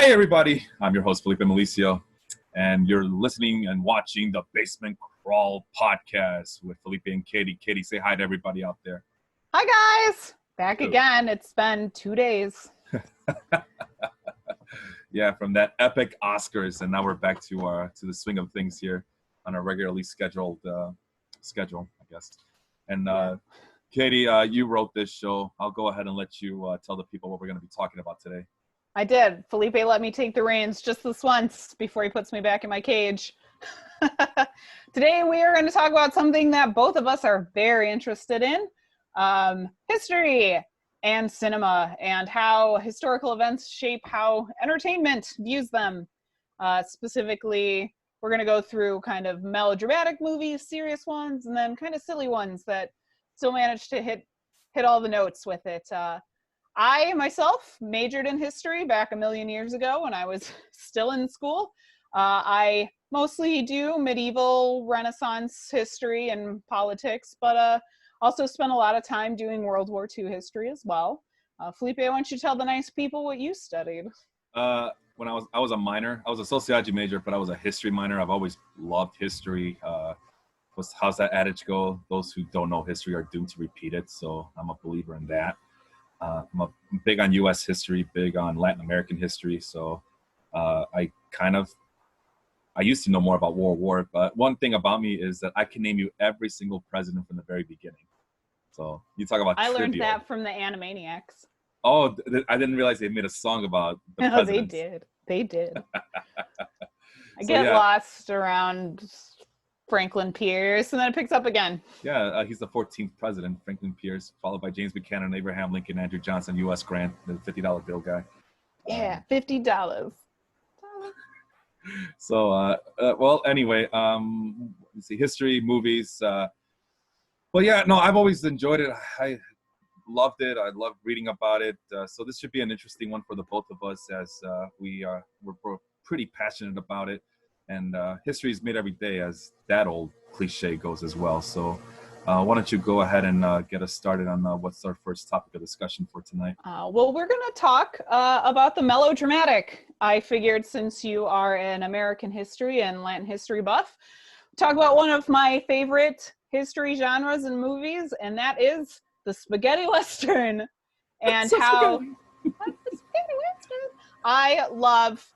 Hey everybody, I'm your host Felipe Malicio, and you're listening and watching the Basement Crawl podcast with Felipe and Katie. Katie, say hi to everybody out there. Hi guys, back again. It's been 2 days. Yeah, from that epic Oscars, and now we're back to the swing of things here on a regularly scheduled schedule, I guess. And Katie, you wrote this show. I'll go ahead and let you tell the people what we're going to be talking about today. I did. Felipe let me take the reins just this once before he puts me back in my cage. Today we are going to talk about something that both of us are very interested in, history and cinema, and how historical events shape how entertainment views them. Specifically, we're going to go through kind of melodramatic movies, serious ones, and then kind of silly ones that still manage to hit all the notes with it. I myself majored in history back a million years ago when I was still in school. I mostly do medieval Renaissance history and politics, but also spent a lot of time doing World War II history as well. Felipe, why don't you tell the nice people what you studied? When I was a minor, I was a sociology major, but I was a history minor. I've always loved history. How's that adage go? Those who don't know history are doomed to repeat it. So I'm a believer in that. I'm big on U.S. history, big on Latin American history. So I used to know more about World War, but one thing about me is that I can name you every single president from the very beginning. So you talk about trivia. Learned that from the Animaniacs. Oh, I didn't realize they made a song about the presidents. They did. I get lost around Franklin Pierce, and then it picks up again. Yeah, he's the 14th president, Franklin Pierce, followed by James Buchanan, Abraham Lincoln, Andrew Johnson, U.S. Grant, the $50 bill guy. Yeah, $50. So, well, anyway, let's see, history, movies. Well, yeah, no, I've always enjoyed it. I loved it. I loved reading about it. So this should be an interesting one for the both of us, as we're pretty passionate about it. And history is made every day, as that old cliche goes as well. So why don't you go ahead and get us started on what's our first topic of discussion for tonight? Well, we're going to talk about the melodramatic. I figured, since you are an American history and Latin history buff, talk about one of my favorite history genres and movies, and that is the spaghetti western. And how the spaghetti western. I love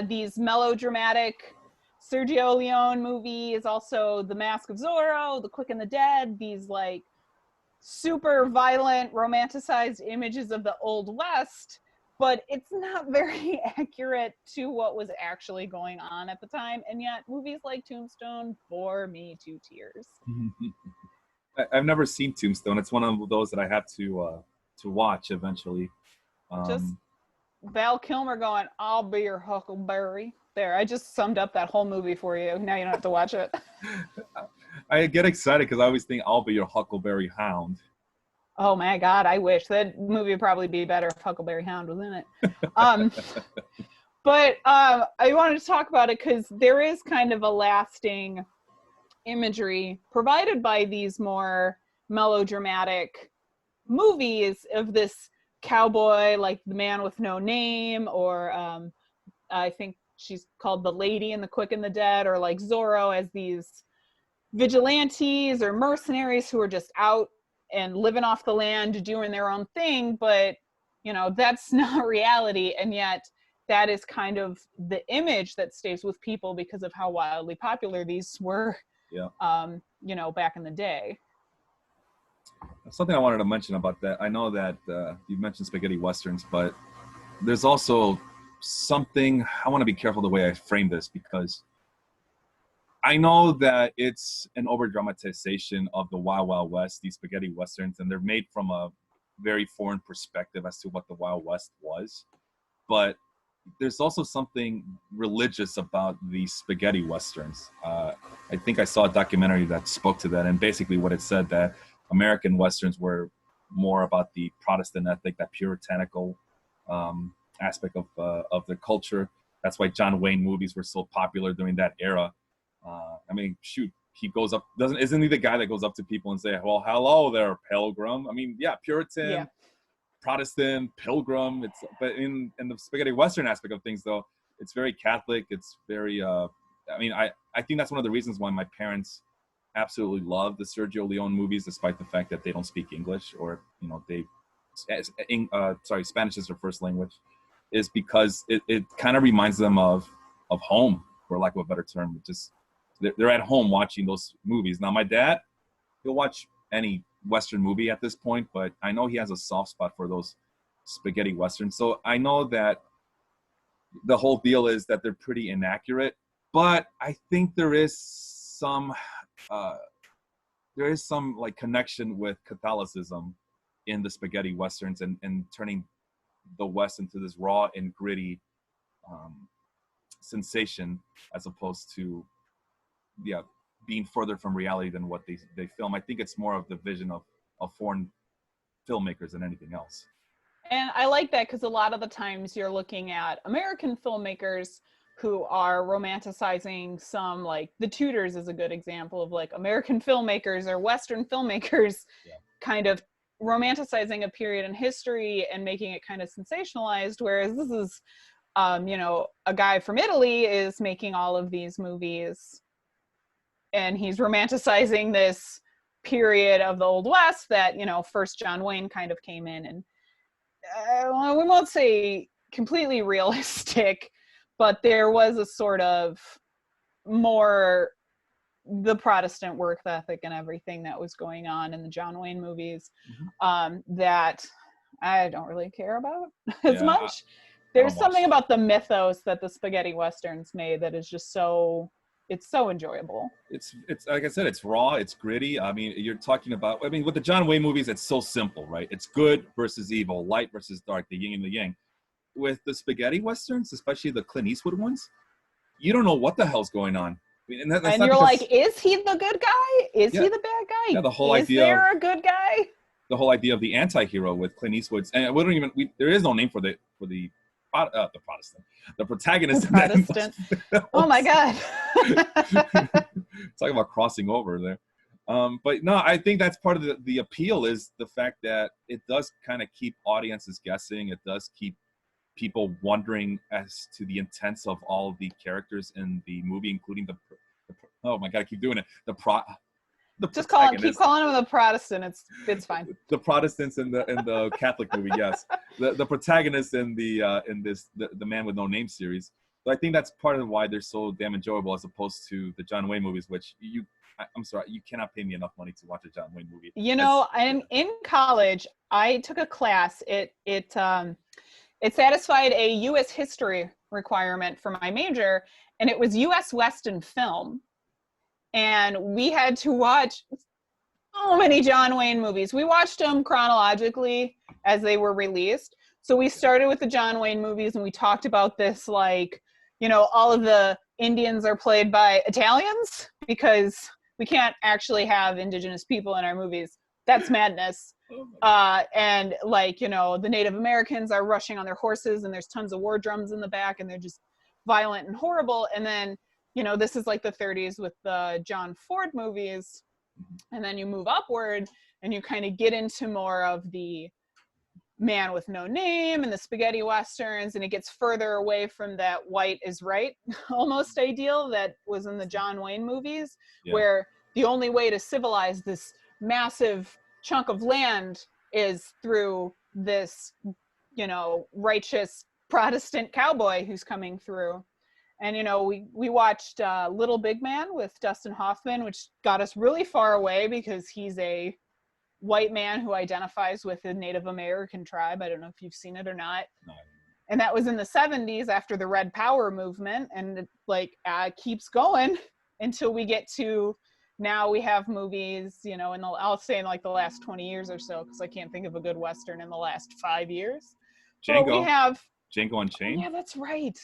these melodramatic Sergio Leone movies, also The Mask of Zorro, The Quick and the Dead, these like super violent romanticized images of the Old West, but it's not very accurate to what was actually going on at the time. And yet movies like Tombstone bore me to tears. I've never seen Tombstone. It's one of those that I have to watch eventually. Just Val Kilmer going, "I'll be your Huckleberry." There, I just summed up that whole movie for you. Now you don't have to watch it. I get excited because I always think I'll be your Huckleberry Hound. Oh my God, I wish. That movie would probably be better if Huckleberry Hound was in it. But I wanted to talk about it because there is kind of a lasting imagery provided by these more melodramatic movies of this cowboy, like The Man with No Name, or I think she's called The Lady in The Quick and the Dead, or like Zorro, as these vigilantes or mercenaries who are just out and living off the land, doing their own thing. But, you know, that's not reality. And yet that is kind of the image that stays with people because of how wildly popular these were, you know, back in the day. Something I wanted to mention about that. I know that you mentioned spaghetti westerns, but there's also something, I want to be careful the way I frame this, because I know that it's an over dramatization of the Wild Wild West, these spaghetti westerns, and they're made from a very foreign perspective as to what the Wild West was. But there's also something religious about these spaghetti westerns. I think I saw a documentary that spoke to that, and basically what it said, that American westerns were more about the Protestant ethic, that puritanical aspect of the culture. That's why John Wayne movies were so popular during that era. I mean, shoot, he goes up, isn't he the guy that goes up to people and say, "Well, hello there, pilgrim"? I mean, yeah, Puritan. Protestant, Pilgrim. But in the spaghetti Western aspect of things, though, it's very Catholic. It's very, I mean, I think that's one of the reasons why my parents absolutely love the Sergio Leone movies, despite the fact that they don't speak English, or, you know, Spanish is their first language, is because it kind of reminds them of home, for lack of a better term. Just they're at home watching those movies. Now, my dad, he'll watch any Western movie at this point, but I know he has a soft spot for those spaghetti Westerns. So I know that the whole deal is that they're pretty inaccurate, but I think there is some like connection with Catholicism in the spaghetti Westerns, and turning the West into this raw and gritty sensation, as opposed to being further from reality than what they film. I think it's more of the vision of foreign filmmakers than anything else. And I like that, because a lot of the times you're looking at American filmmakers who are romanticizing some, like The Tudors is a good example of like American filmmakers or Western filmmakers kind of romanticizing a period in history and making it kind of sensationalized, whereas this is you know, a guy from Italy is making all of these movies and he's romanticizing this period of the Old West that, you know, first John Wayne kind of came in, and we won't say completely realistic, but there was a sort of more the Protestant work ethic and everything that was going on in the John Wayne movies that I don't really care about as much. There's something about the mythos that the spaghetti Westerns made that is just it's so enjoyable. It's like I said, it's raw, it's gritty. I mean, you're talking about, I mean, with the John Wayne movies, it's so simple, right? It's good versus evil, light versus dark, the yin and the yang. With the spaghetti Westerns, especially the Clint Eastwood ones, you don't know what the hell's going on. I mean, and you're like, is he the good guy? Is he the bad guy? Yeah, the whole idea. Is there a good guy? The whole idea of the anti-hero with Clint Eastwood, and we don't even. There is no name for the Protestant, the protagonist. The Protestant. Oh my God. Talking about crossing over there. But no, I think that's part of the appeal, is the fact that it does kind of keep audiences guessing. It does keep people wondering as to the intents of all of the characters in the movie, including the oh my God, I keep doing it. Just keep calling him the Protestant. It's fine. The Protestants in the Catholic movie, yes. The protagonist in the Man with No Name series. So I think that's part of why they're so damn enjoyable, as opposed to the John Wayne movies, which I'm sorry, you cannot pay me enough money to watch a John Wayne movie. You know, in college, I took a class. It satisfied a U.S. history requirement for my major, and it was U.S. Western film. And we had to watch so many John Wayne movies. We watched them chronologically as they were released. So we started with the John Wayne movies, and we talked about this, like, you know, all of the Indians are played by Italians because we can't actually have indigenous people in our movies. That's madness. And like, you know, the Native Americans are rushing on their horses and there's tons of war drums in the back and they're just violent and horrible. And then, you know, this is like the 30s with the John Ford movies. And then you move upward and you kind of get into more of the Man with No Name and the spaghetti Westerns. And it gets further away from that white is right almost ideal that was in the John Wayne movies, where the only way to civilize this massive chunk of land is through this, you know, righteous Protestant cowboy who's coming through. And, you know, we watched Little Big Man with Dustin Hoffman, which got us really far away because he's a white man who identifies with a Native American tribe. I don't know if you've seen it or not. No. And that was in the 70s after the Red Power movement. And it, like, keeps going until we get to now. We have movies, you know, I'll say in like the last 20 years or so, because I can't think of a good Western in the last 5 years. Django. But we have Django Unchained. Yeah, that's right.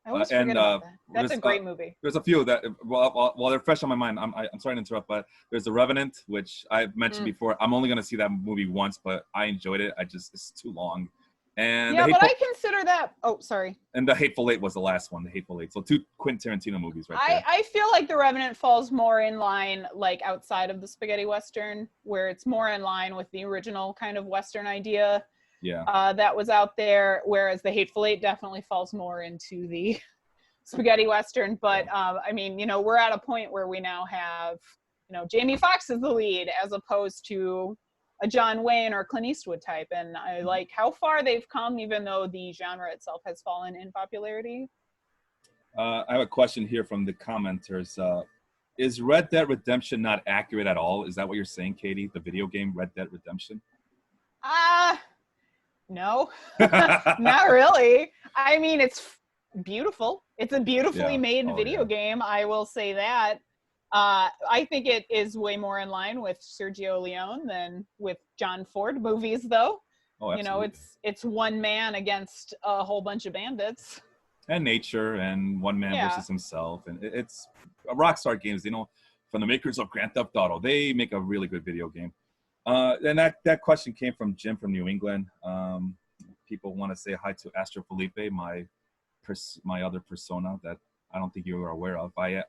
I always forget about that. That's a great movie. There's a few that, while they're fresh on my mind, I'm sorry to interrupt, but there's The Revenant, which I've mentioned before. I'm only going to see that movie once, but I enjoyed it. It's too long. And yeah, but I consider that, oh, sorry. And The Hateful Eight was the last one, The Hateful Eight. So 2 Quentin Tarantino movies right there. I feel like The Revenant falls more in line, like outside of the spaghetti Western, where it's more in line with the original kind of Western idea. Yeah. That was out there, whereas The Hateful Eight definitely falls more into the spaghetti Western. But I mean, you know, we're at a point where we now have, you know, Jamie Foxx is the lead as opposed to a John Wayne or Clint Eastwood type. And I like how far they've come, even though the genre itself has fallen in popularity. I have a question here from the commenters. Is Red Dead Redemption not accurate at all? Is that what you're saying, Katie? The video game Red Dead Redemption? No, not really. I mean, it's beautiful. It's a beautifully made video game. I will say that. I think it is way more in line with Sergio Leone than with John Ford movies, though. Oh, absolutely. You know, it's one man against a whole bunch of bandits. And nature, and one man versus himself. And it's Rockstar Games, you know, from the makers of Grand Theft Auto. They make a really good video game. And that question came from Jim from New England. People want to say hi to Astro Felipe, my other persona that I don't think you are aware of. I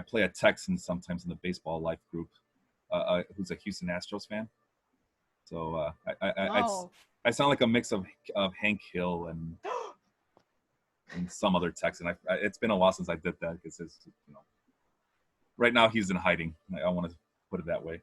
play a Texan sometimes in the Baseball Life group, who's a Houston Astros fan. So I sound like a mix of Hank Hill and some other Texan. It's been a while since I did that because you know, right now he's in hiding. I want to put it that way.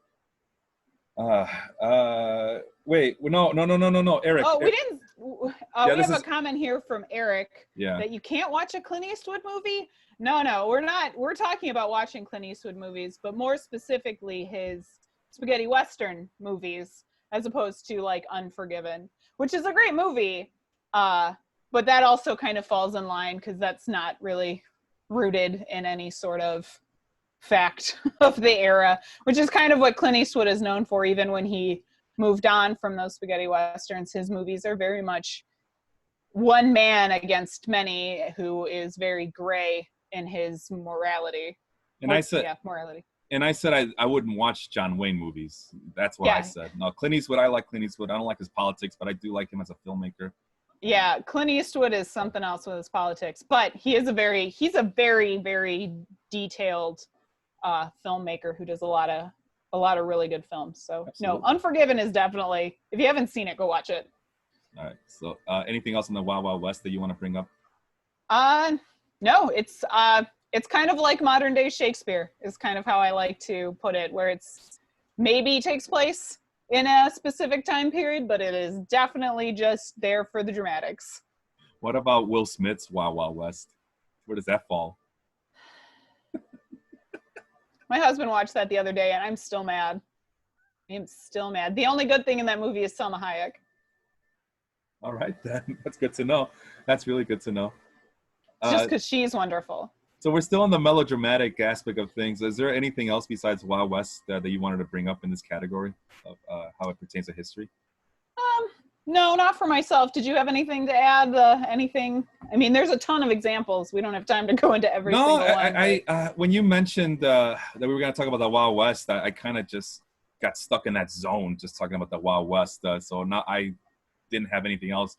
Wait, no, Eric. Oh, we Eric. didn't. We have a comment here from Eric that you can't watch a Clint Eastwood movie. No, we're not. We're talking about watching Clint Eastwood movies, but more specifically his spaghetti Western movies, as opposed to like Unforgiven, which is a great movie. But that also kind of falls in line because that's not really rooted in any sort of fact of the era, which is kind of what Clint Eastwood is known for. Even when he moved on from those spaghetti Westerns, his movies are very much one man against many who is very gray in his morality. And I said, morality. And I said I wouldn't watch John Wayne movies. That's what I said. No, Clint Eastwood, I like Clint Eastwood. I don't like his politics, but I do like him as a filmmaker. Yeah, Clint Eastwood is something else with his politics, but he's a very, very detailed filmmaker who does a lot of really good films. So absolutely. No, Unforgiven is definitely, if you haven't seen it, go watch it. All right. So anything else in the Wild Wild West that you want to bring up? No, it's kind of like modern day Shakespeare is kind of how I like to put it, where it's maybe takes place in a specific time period, but it is definitely just there for the dramatics. What about Will Smith's Wild Wild West? Where does that fall? My husband watched that the other day, and I'm still mad. The only good thing in that movie is Selma Hayek. All right, then. That's good to know. That's really good to know. Just because she's wonderful. So we're still on the melodramatic aspect of things. Is there anything else besides Wild West that you wanted to bring up in this category of how it pertains to history? No, not for myself. Did you have anything to add? Anything? I mean, there's a ton of examples. We don't have time to go into every single one. When you mentioned that we were going to talk about the Wild West, I kind of just got stuck in that zone, just talking about the Wild West. So now I didn't have anything else.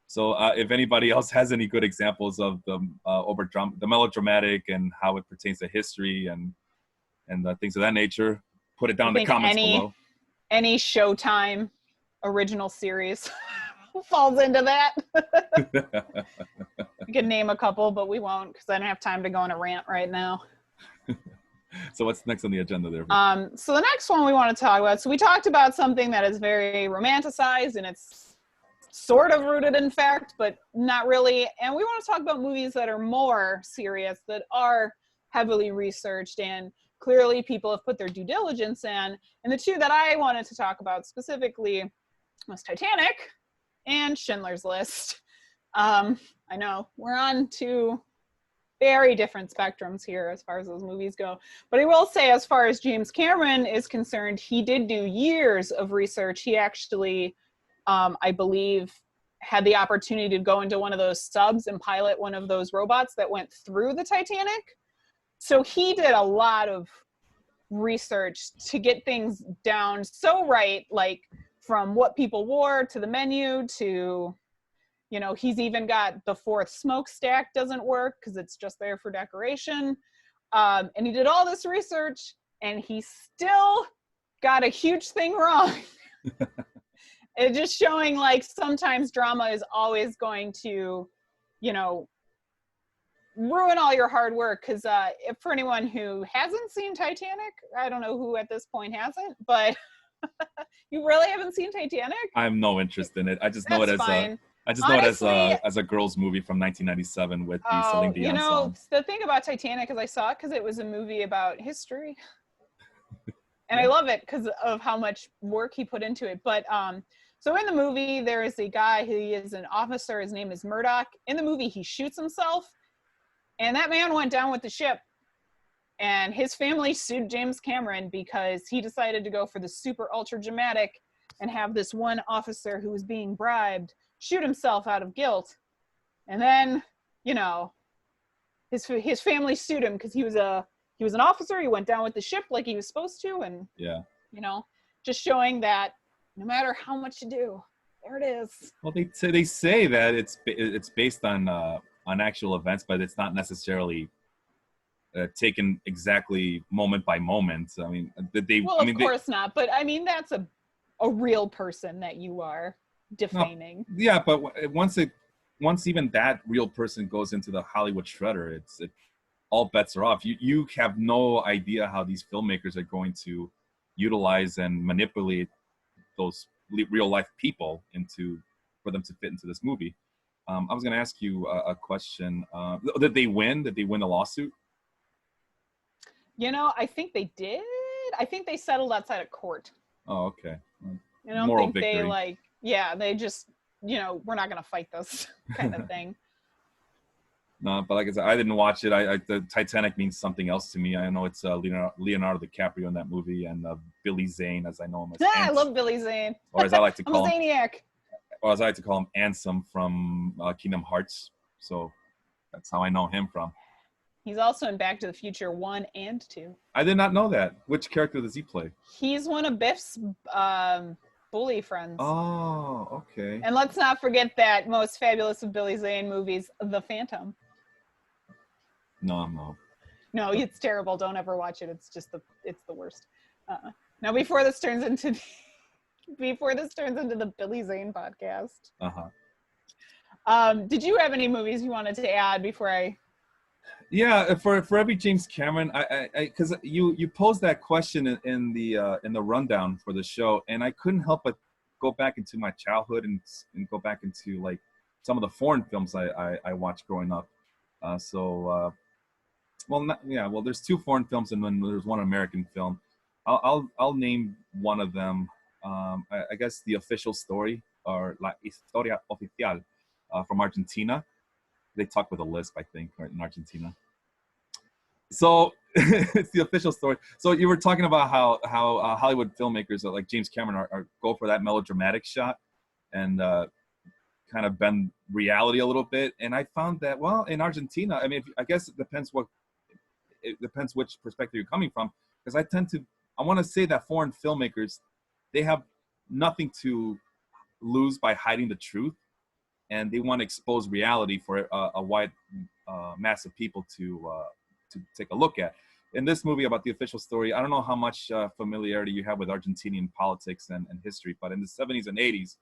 So if anybody else has any good examples of the melodramatic and how it pertains to history and things of that nature, put it down in the comments below. Any Showtime original series falls into that. We could name a couple, but we won't because I don't have time to go on a rant right now. So what's next on the agenda there? So the next one we want to talk about, so we talked about something that is very romanticized and it's sort of rooted in fact, but not really. And we want to talk about movies that are more serious, that are heavily researched and clearly people have put their due diligence in. And the two that I wanted to talk about specifically was Titanic and Schindler's List. I know we're on two very different spectrums here as far as those movies go. But I will say, as far as James Cameron is concerned, he did do years of research. He actually, I believe, had the opportunity to go into one of those subs and pilot one of those robots that went through the Titanic. So he did a lot of research to get things down so right, like from what people wore to the menu to, you know, he's even got the fourth smokestack doesn't work because it's just there for decoration. And he did all this research and he still got a huge thing wrong. It's just showing like sometimes drama is always going to, you know, ruin all your hard work. Because if for anyone who hasn't seen Titanic, I don't know who at this point hasn't, but you really haven't seen Titanic? I have no interest in it. I just know it That's as fine. know it Honestly, as a girls movie from 1997 with the Celine oh, you Dion know, song. the thing about Titanic is I saw it because it was a movie about history. And I Yeah. love it because of how much work he put into it. But so in the movie, there is a guy who is an officer. His name is Murdoch. In the movie, he shoots himself, and that man went down with the ship. And his family sued James Cameron because he decided to go for the super ultra dramatic and have this one officer who was being bribed shoot himself out of guilt. And then, you know, his family sued him because he was an officer. He went down with the ship like he was supposed to, and Yeah. you know, just showing that no matter how much you do, there it is. Well, they say that it's based on actual events, but it's not necessarily taken exactly moment by moment. I mean, Well, of course not, but I mean that's a real person that you are defaming. No, yeah, but once even that real person goes into the Hollywood shredder, it all bets are off. You have no idea how these filmmakers are going to utilize and manipulate those real life people for them to fit into this movie. I was going to ask you a question. Did they win? Did they win the lawsuit? You know, I think they did. I think they settled outside of court. Oh, okay. I don't Moral think victory. they just, you know, we're not going to fight this kind of thing. No, but like I said, I didn't watch it. The Titanic means something else to me. I know it's Leonardo DiCaprio in that movie, and Billy Zane, as I know him as. I love Billy Zane. Or as I like to call I'm a him, Zaniac. or as I like to call him, Ansem from Kingdom Hearts. So that's how I know him from. He's also in Back to the Future 1 and 2. I did not know that. Which character does he play? He's one of Biff's bully friends. Oh, okay. And let's not forget that most fabulous of Billy Zane movies, The Phantom. No. No, it's terrible. Don't ever watch it. It's the worst. Now, before this turns into the Billy Zane podcast, did you have any movies you wanted to add before I? Yeah, for every James Cameron, I because you posed that question in the rundown for the show, and I couldn't help but go back into my childhood and go back into like some of the foreign films I watched growing up. Well, there's two foreign films and then there's one American film. I'll name one of them. I guess The Official Story, or La Historia Oficial, from Argentina. They talk with a lisp, I think, right, in Argentina. So it's The Official Story. So you were talking about how Hollywood filmmakers like James Cameron are go for that melodramatic shot and kind of bend reality a little bit. And I found that, well, in Argentina, I mean, I guess it depends which perspective you're coming from, because I want to say that foreign filmmakers, they have nothing to lose by hiding the truth, and they want to expose reality for a wide mass of people to take a look at. In this movie about The Official Story, I don't know how much familiarity you have with Argentinian politics and history, but in the 70s and 80s,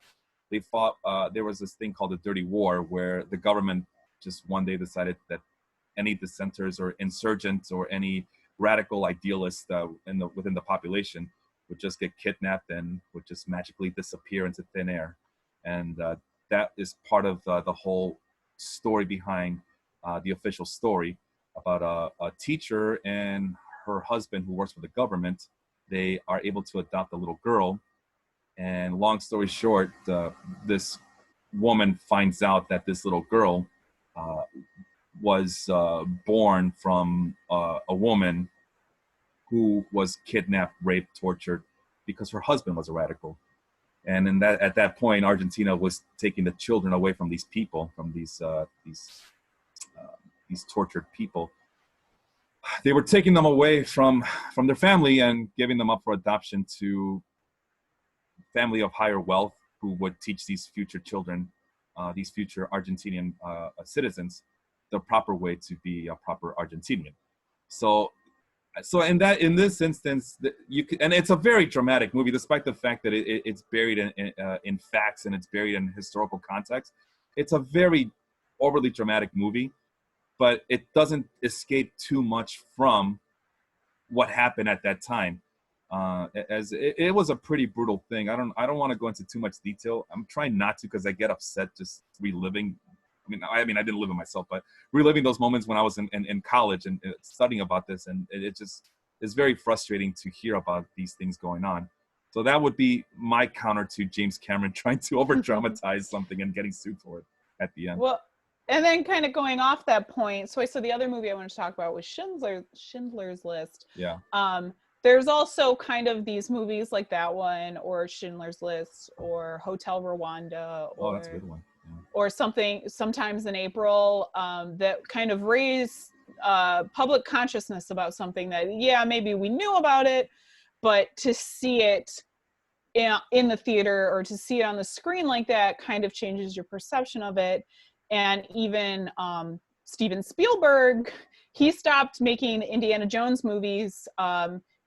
they fought. There was this thing called the Dirty War, where the government just one day decided that any dissenters or insurgents or any radical idealists within the population would just get kidnapped and would just magically disappear into thin air. And that is part of the whole story behind The Official Story, about a teacher and her husband who works for the government. They are able to adopt a little girl. And long story short, this woman finds out that this little girl was born from a woman who was kidnapped, raped, tortured because her husband was a radical. And at that point, Argentina was taking the children away from these people, from these tortured people. They were taking them away from their family and giving them up for adoption to family of higher wealth who would teach these future children, these future Argentinian citizens, the proper way to be a proper Argentinian. So So in this instance, you could, and it's a very dramatic movie, despite the fact that it's buried in facts and it's buried in historical context. It's a very overly dramatic movie, but it doesn't escape too much from what happened at that time. As it was a pretty brutal thing. I don't want to go into too much detail. I'm trying not to because I get upset just reliving. I mean, I didn't live it myself, but reliving those moments when I was in college and studying about this, and it just is very frustrating to hear about these things going on. So that would be my counter to James Cameron trying to over dramatize something and getting sued for it at the end. Well, and then kind of going off that point, so I said the other movie I wanted to talk about was Schindler's List. Yeah. There's also kind of these movies like that one, or Schindler's List, or Hotel Rwanda, or That's a good one. Yeah. Or something. Sometimes in April, that kind of raise public consciousness about something that maybe we knew about it, but to see it in the theater or to see it on the screen like that kind of changes your perception of it. And even Steven Spielberg, he stopped making Indiana Jones movies.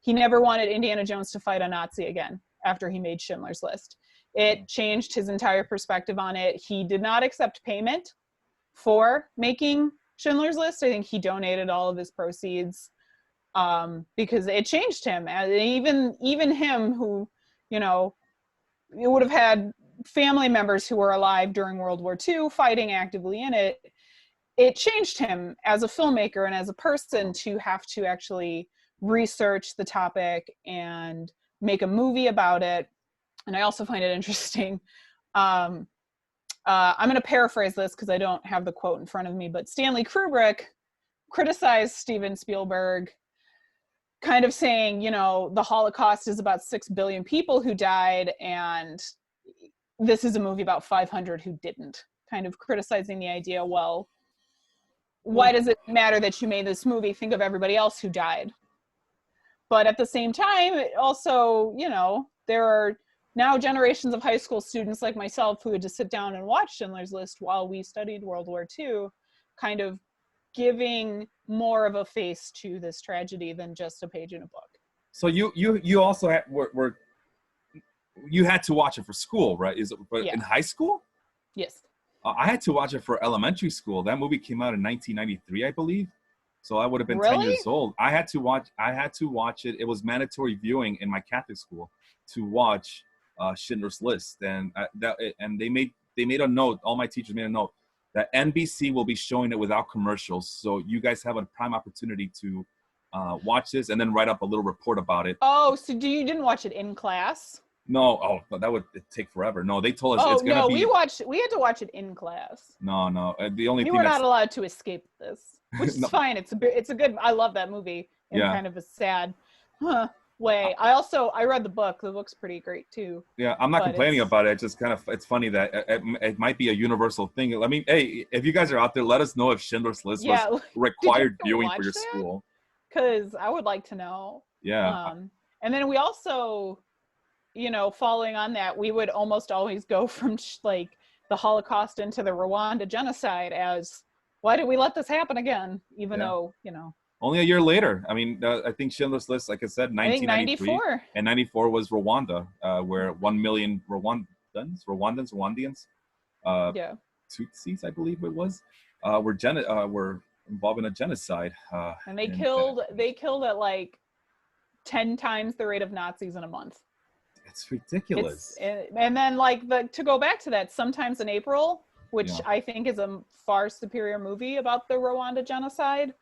He never wanted Indiana Jones to fight a Nazi again after he made Schindler's List. It changed his entire perspective on it. He did not accept payment for making Schindler's List. I think he donated all of his proceeds because it changed him. And even him, who, you would have had family members who were alive during World War II fighting actively in it. It changed him as a filmmaker and as a person to have to actually research the topic and make a movie about it. And I also find it interesting. I'm going to paraphrase this because I don't have the quote in front of me, but Stanley Kubrick criticized Steven Spielberg, kind of saying, the Holocaust is about 6 billion people who died, and this is a movie about 500 who didn't. Kind of criticizing the idea, well, why does it matter that you made this movie? Think of everybody else who died. But at the same time, it also, there are now generations of high school students like myself who had to sit down and watch Schindler's List while we studied World War II, kind of giving more of a face to this tragedy than just a page in a book. So you also you had to watch it for school, right? In high school? Yes. I had to watch it for elementary school. That movie came out in 1993, I believe. So I would have been Really? 10 years old. I had to watch it. It was mandatory viewing in my Catholic school to watch Schindler's List, and they made a note. All my teachers made a note that NBC will be showing it without commercials. So you guys have a prime opportunity to watch this and then write up a little report about it. Oh, so you didn't watch it in class? No, that would take forever. No, they told us it's gonna be. We had to watch it in class. No. The only you thing were not allowed to escape this, which is fine. It's a good. I love that movie in kind of a sad way. I read the book. The book's pretty great too. Yeah, I'm not complaining about it. It's just it's funny that it might be a universal thing. I mean, hey, if you guys are out there, let us know if Schindler's List was required viewing for your school. Because I would like to know. Yeah. And then we also, following on that, we would almost always go from like the Holocaust into the Rwanda genocide as, why did we let this happen again? Even though, Only a year later. I mean, I think Schindler's List, like I said, 1993. 94. And 94 was Rwanda, where 1 million Rwandians, Tutsis, I believe it was, were involved in a genocide. And they killed at like 10 times the rate of Nazis in a month. It's ridiculous. And then to go back to that, Sometimes in April, which I think is a far superior movie about the Rwanda genocide.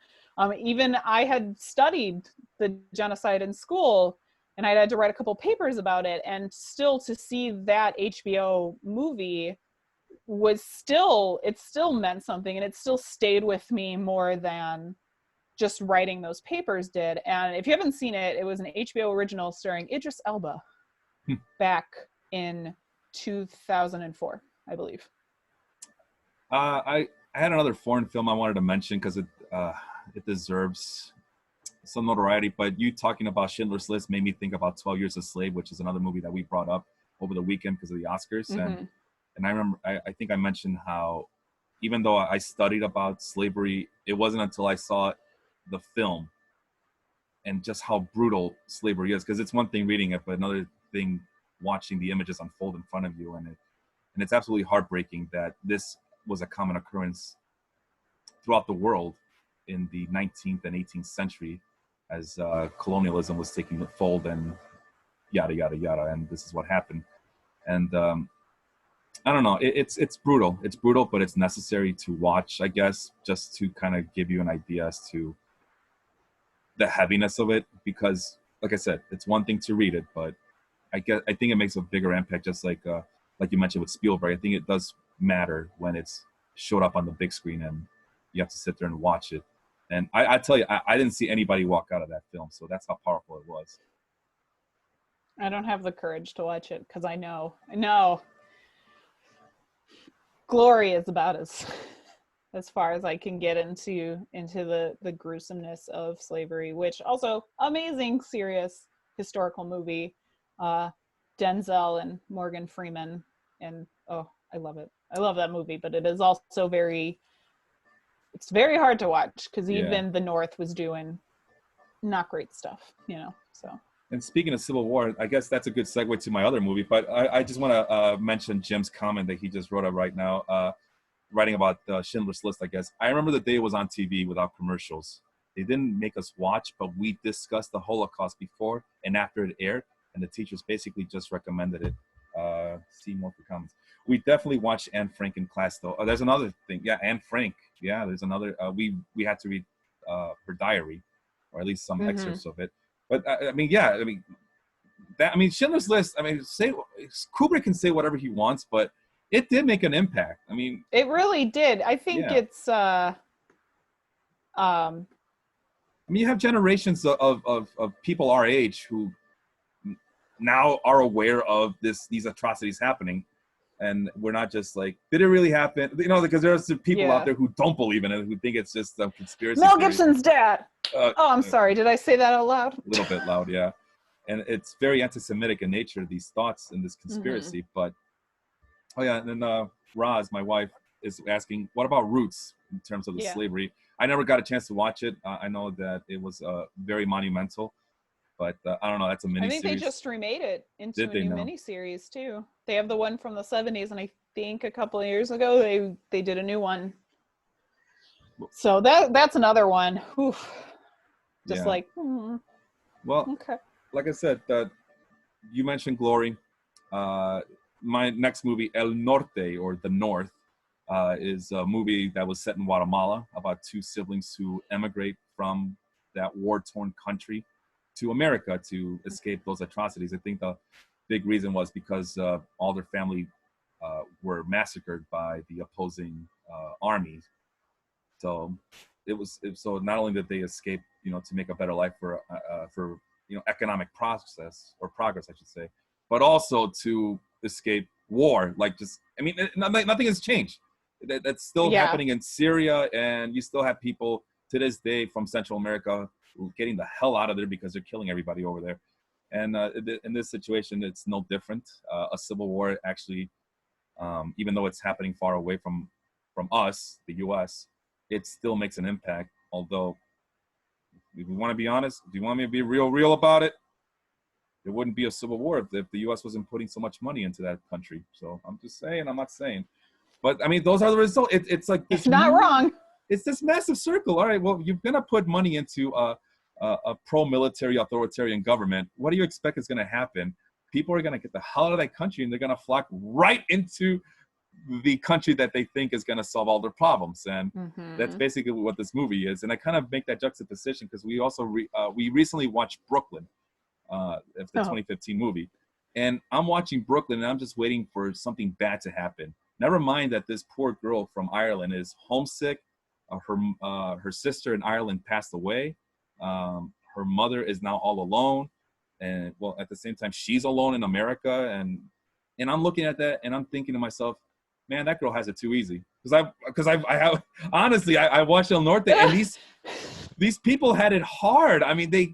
Even I had studied the genocide in school, and I had to write a couple papers about it, and still to see that HBO movie it still meant something, and it still stayed with me more than just writing those papers did. And if you haven't seen it, it was an HBO original starring Idris Elba back in 2004, I believe. I had another foreign film I wanted to mention because it deserves some notoriety, but you talking about Schindler's List made me think about 12 Years a Slave, which is another movie that we brought up over the weekend because of the Oscars. Mm-hmm. And I remember, I think I mentioned how even though I studied about slavery, it wasn't until I saw the film and just how brutal slavery is. Because it's one thing reading it, but another thing watching the images unfold in front of you, and it's absolutely heartbreaking that this was a common occurrence throughout the world in the 19th and 18th century as colonialism was taking fold and yada yada yada, and this is what happened. And I don't know, it's brutal. It's brutal, but it's necessary to watch, I guess, just to kind of give you an idea as to the heaviness of it. Because, like I said, it's one thing to read it, but I think it makes a bigger impact. Just like you mentioned with Spielberg, I think it does matter when it's showed up on the big screen and you have to sit there and watch it. And I tell you, I didn't see anybody walk out of that film, so that's how powerful it was. I don't have the courage to watch it because I know Glory is about as far as I can get into the gruesomeness of slavery, which also amazing, serious historical movie. Denzel and Morgan Freeman, and oh, I love it. I love that movie, but it is also it's very hard to watch because even the North was doing not great stuff, so. And speaking of Civil War, I guess that's a good segue to my other movie, but I just want to mention Jim's comment that he just wrote up right now, writing about Schindler's List, I guess. I remember the day it was on TV without commercials. They didn't make us watch, but we discussed the Holocaust before and after it aired, and the teachers basically just recommended it. See more for comments. We definitely watched Anne Frank in class, though. There's another thing. Yeah, Anne Frank. Yeah, there's another. We had to read her diary, or at least some excerpts of it. But Schindler's List. Kubrick can say whatever he wants, but it did make an impact. I mean, it really did. I think it's. You have generations of people our age who now are aware of these atrocities happening, and we're not just like, did it really happen? Because there's some people out there who don't believe in it, who think it's just a conspiracy Mel theory. Gibson's dad. I'm sorry. Did I say that out loud? A little bit loud, yeah. And it's very anti-Semitic in nature, these thoughts and this conspiracy. But, and then Roz, my wife, is asking, what about Roots in terms of the slavery? I never got a chance to watch it. I know that it was very monumental. But I don't know, that's a miniseries. I think they just remade it into a new miniseries, too. They have the one from the 70s, and I think a couple of years ago, they did a new one. So that's another one. Oof. Just Well, okay. Like I said, you mentioned Glory. My next movie, El Norte, or The North, is a movie that was set in Guatemala about two siblings who emigrate from that war-torn country to America to escape those atrocities. I think the big reason was because all their family were massacred by the opposing armies. So so not only did they escape, to make a better life for economic progress, I should say, but also to escape war. Nothing has changed. That's still happening in Syria, and you still have people to this day from Central America getting the hell out of there because they're killing everybody over there. And in this situation, it's no different. A civil war actually, even though it's happening far away from us, the U.S., it still makes an impact. Although, if we want to be honest, do you want me to be real about it? There wouldn't be a civil war if the U.S. wasn't putting so much money into that country. So I'm just saying, I'm not saying. But, those are the results. It's like this. It's not wrong. It's this massive circle. All right, well, you're going to put money into a pro-military authoritarian government. What do you expect is going to happen? People are going to get the hell out of that country, and they're going to flock right into the country that they think is going to solve all their problems. And that's basically what this movie is. And I kind of make that juxtaposition because we also we recently watched Brooklyn, the 2015 movie. And I'm watching Brooklyn, and I'm just waiting for something bad to happen. Never mind that this poor girl from Ireland is homesick. Her sister in Ireland passed away. Her mother is now all alone. And, well, at the same time, she's alone in America. And I'm looking at that, and I'm thinking to myself, man, that girl has it too easy. Because I watched El Norte, and these people had it hard. I mean, they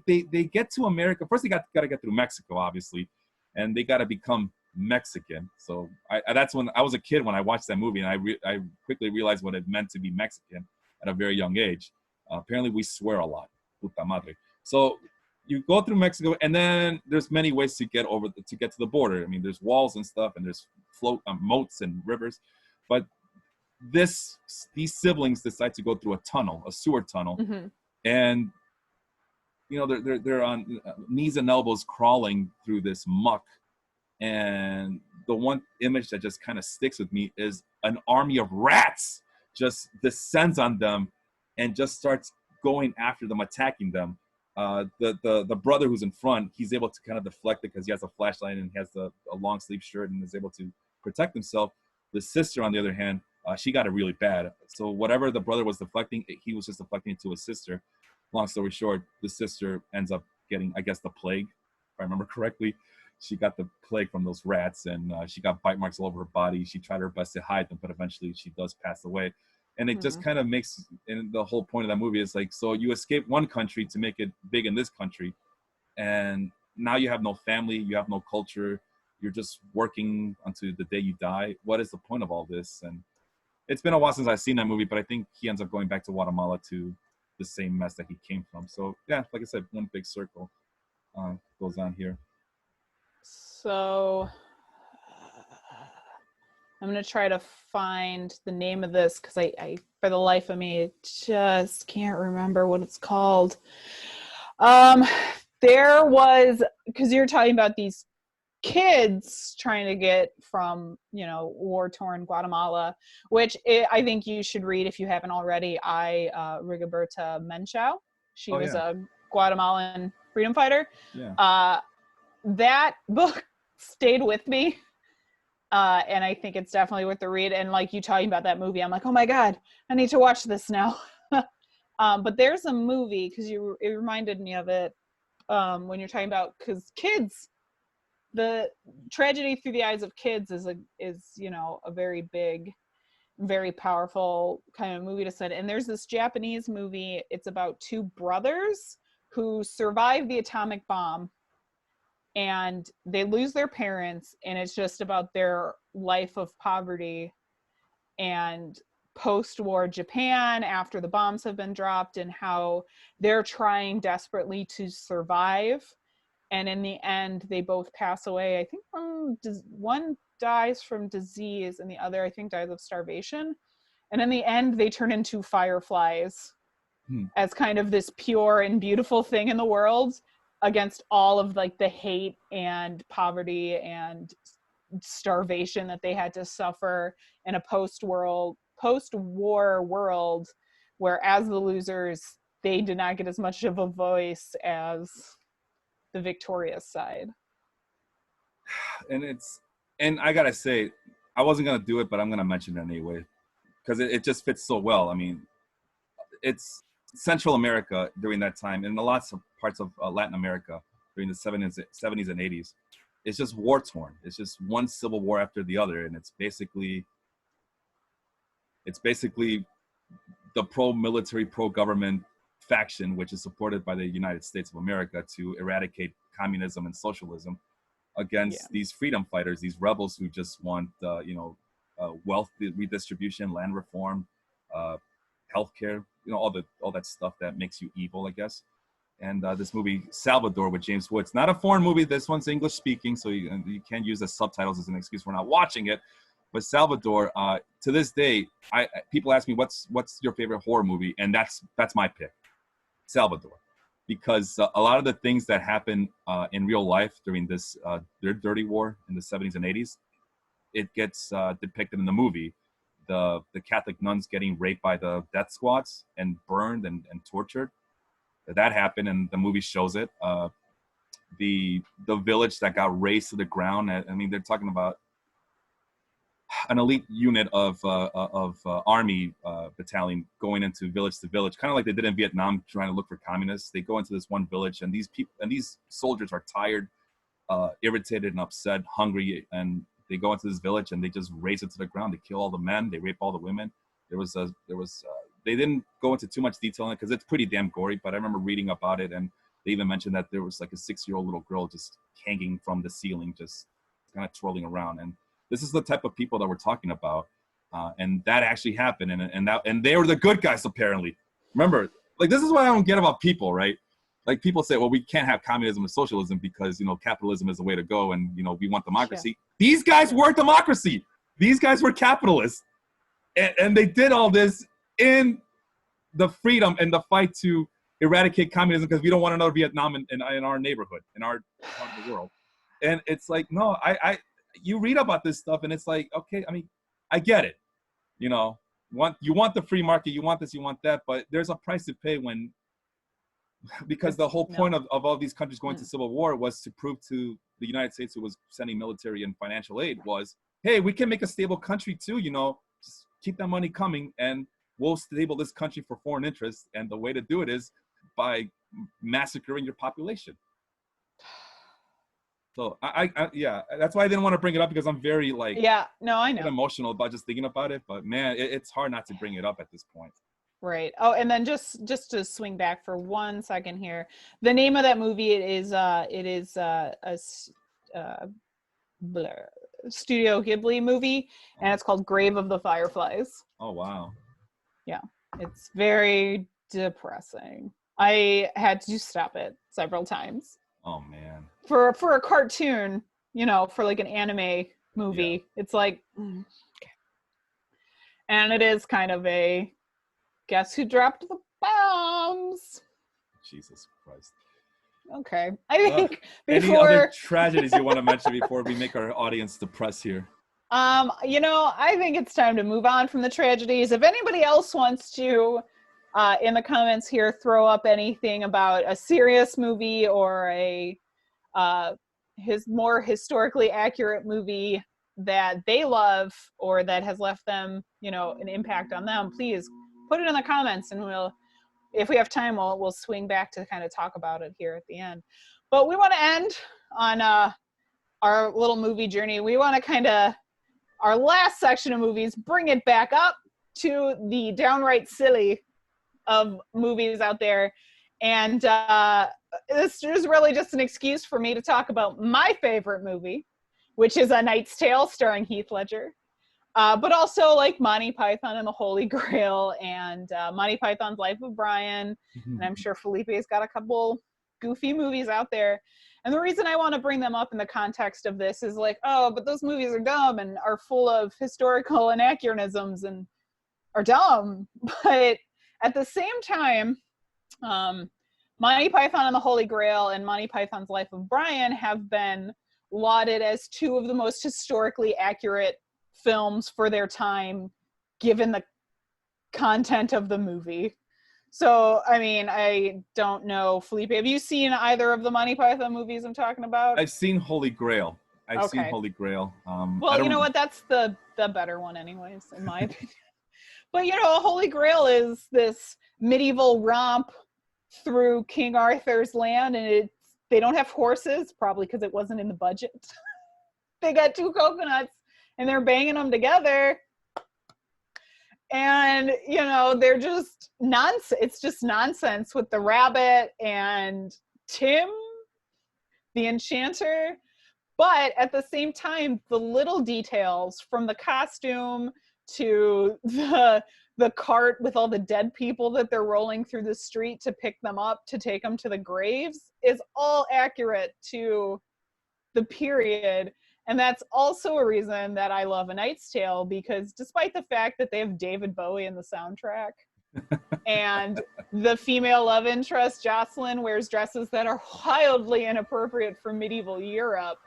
get to America. First, they got to get through Mexico, obviously, and they got to become Mexican. So that's when I was a kid when I watched that movie, and I quickly realized what it meant to be Mexican at a very young age. Apparently, we swear a lot. Puta madre. So you go through Mexico, and then there's many ways to get to the border. I mean, there's walls and stuff, and there's moats and rivers, but these siblings decide to go through a sewer tunnel, Mm-hmm. and they're on knees and elbows crawling through this muck. And the one image that just kind of sticks with me is an army of rats just descends on them and just starts going after them, attacking them. The brother who's in front, he's able to kind of deflect it because he has a flashlight and has a long sleeve shirt and is able to protect himself. The sister, on the other hand, she got it really bad. So whatever the brother was deflecting, he was just deflecting it to his sister. Long story short, the sister ends up getting, I guess, the plague, if I remember correctly. She got the plague from those rats, and she got bite marks all over her body. She tried her best to hide them, but eventually she does pass away. And it just kind of makes, and the whole point of that movie is like, so you escape one country to make it big in this country, and now you have no family, you have no culture, you're just working until the day you die. What is the point of all this? And it's been a while since I've seen that movie, but I think he ends up going back to Guatemala to the same mess that he came from. So yeah, like I said, one big circle goes on here. So I'm going to try to find the name of this because I, for the life of me, just can't remember what it's called. There was, because you're talking about these kids trying to get from, war-torn Guatemala, which I think you should read if you haven't already. Rigoberta Menchú. She was a Guatemalan freedom fighter. Yeah. That book stayed with me. And I think it's definitely worth the read. And like you talking about that movie, I'm like, oh my God, I need to watch this now. But there's a movie, because it reminded me of it when you're talking about, because kids, the tragedy through the eyes of kids is a very big, very powerful kind of movie to set. And there's this Japanese movie. It's about two brothers who survive the atomic bomb, and they lose their parents, and it's just about their life of poverty and post-war Japan after the bombs have been dropped, and how they're trying desperately to survive. And in the end, they both pass away. I think one dies from disease and the other, I think, dies of starvation. And in the end, they turn into fireflies as kind of this pure and beautiful thing in the world against all of like the hate and poverty and starvation that they had to suffer in a post-war world where, as the losers, they did not get as much of a voice as the victorious side. And I gotta say, I wasn't gonna do it, but I'm gonna mention it anyway because it just fits so well. I mean, it's Central America during that time, and lots of parts of Latin America during the 70s and 80s. It's just war torn. It's just one civil war after the other, and it's basically the pro-military, pro-government faction, which is supported by the United States of America to eradicate communism and socialism, against these freedom fighters, these rebels who just want, wealth redistribution, land reform, healthcare, all that stuff that makes you evil, I guess. And this movie Salvador with James Woods, not a foreign movie. This one's English speaking, so you can't use the subtitles as an excuse for not watching it. But Salvador, to this day, people ask me what's your favorite horror movie, and that's my pick, Salvador, because a lot of the things that happen in real life during this their dirty war in the 70s and 80s, it gets depicted in the movie. The Catholic nuns getting raped by the death squads and burned and tortured. That happened, and the movie shows it. The village that got razed to the ground. I mean, they're talking about an elite unit of army battalion going into village to village, kind of like they did in Vietnam, trying to look for communists. They go into this one village, and these soldiers are tired, irritated, and upset, hungry, and they go into this village and they just raze it to the ground. They kill all the men, they rape all the women. They didn't go into too much detail on it because it's pretty damn gory, but I remember reading about it, and they even mentioned that there was like a 6-year-old little girl just hanging from the ceiling, just kind of twirling around. And this is the type of people that we're talking about, and that actually happened, and they were the good guys apparently. Remember, like, this is what I don't get about people, right? like people say, well, we can't have communism and socialism because, capitalism is the way to go and, we want democracy. Yeah. These guys weren't democracy. These guys were capitalists. And they did all this in the freedom and the fight to eradicate communism because we don't want another Vietnam in our neighborhood, in our part of the world. And it's like, no, you read about this stuff and it's like, okay, I mean, I get it. You want the free market, you want this, you want that, but there's a price to pay because the whole point of all these countries going to civil war was to prove to the United States, who was sending military and financial aid, was, hey, we can make a stable country too, just keep that money coming and we'll stable this country for foreign interests. And the way to do it is by massacring your population. So yeah, that's why I didn't want to bring it up, because I'm very I know emotional about just thinking about it, but man, it's hard not to bring it up at this point. Right. Oh, and then just to swing back for 1 second here, the name of that movie is a Studio Ghibli movie, and it's called Grave of the Fireflies. Oh wow. Yeah, it's very depressing. I had to stop it several times. Oh man. For a cartoon, for like an anime movie, it's like, okay. And it is kind of a guess who dropped the bombs. Jesus Christ. Okay. I think any other tragedies you want to mention before we make our audience depressed here? I think it's time to move on from the tragedies. If anybody else wants to, in the comments here, throw up anything about a serious movie or a more historically accurate movie that they love or that has left them, an impact on them, please put it in the comments, and if we have time, we'll swing back to kind of talk about it here at the end. But we want to end on our little movie journey. We want to our last section of movies, bring it back up to the downright silly of movies out there. And this is really just an excuse for me to talk about my favorite movie, which is A Knight's Tale starring Heath Ledger. But also like Monty Python and the Holy Grail and Monty Python's Life of Brian. And I'm sure Felipe's got a couple goofy movies out there. And the reason I want to bring them up in the context of this is like, oh, but those movies are dumb and are full of historical anachronisms and are dumb. But at the same time, Monty Python and the Holy Grail and Monty Python's Life of Brian have been lauded as two of the most historically accurate films for their time, given the content of the movie. So, I mean, I don't know, Felipe, have you seen either of the Monty Python movies I'm talking about? I've seen Holy Grail. I've seen Holy Grail. Well, you know what? That's the better one anyways, in my opinion. But, Holy Grail is this medieval romp through King Arthur's land, and they don't have horses, probably because it wasn't in the budget. They got 2 coconuts, and they're banging them together. And, they're just nonsense. It's just nonsense with the rabbit and Tim, the enchanter. But at the same time, the little details, from the costume to the cart with all the dead people that they're rolling through the street to pick them up, to take them to the graves, is all accurate to the period. And that's also a reason that I love A Knight's Tale, because despite the fact that they have David Bowie in the soundtrack and the female love interest, Jocelyn, wears dresses that are wildly inappropriate for medieval Europe,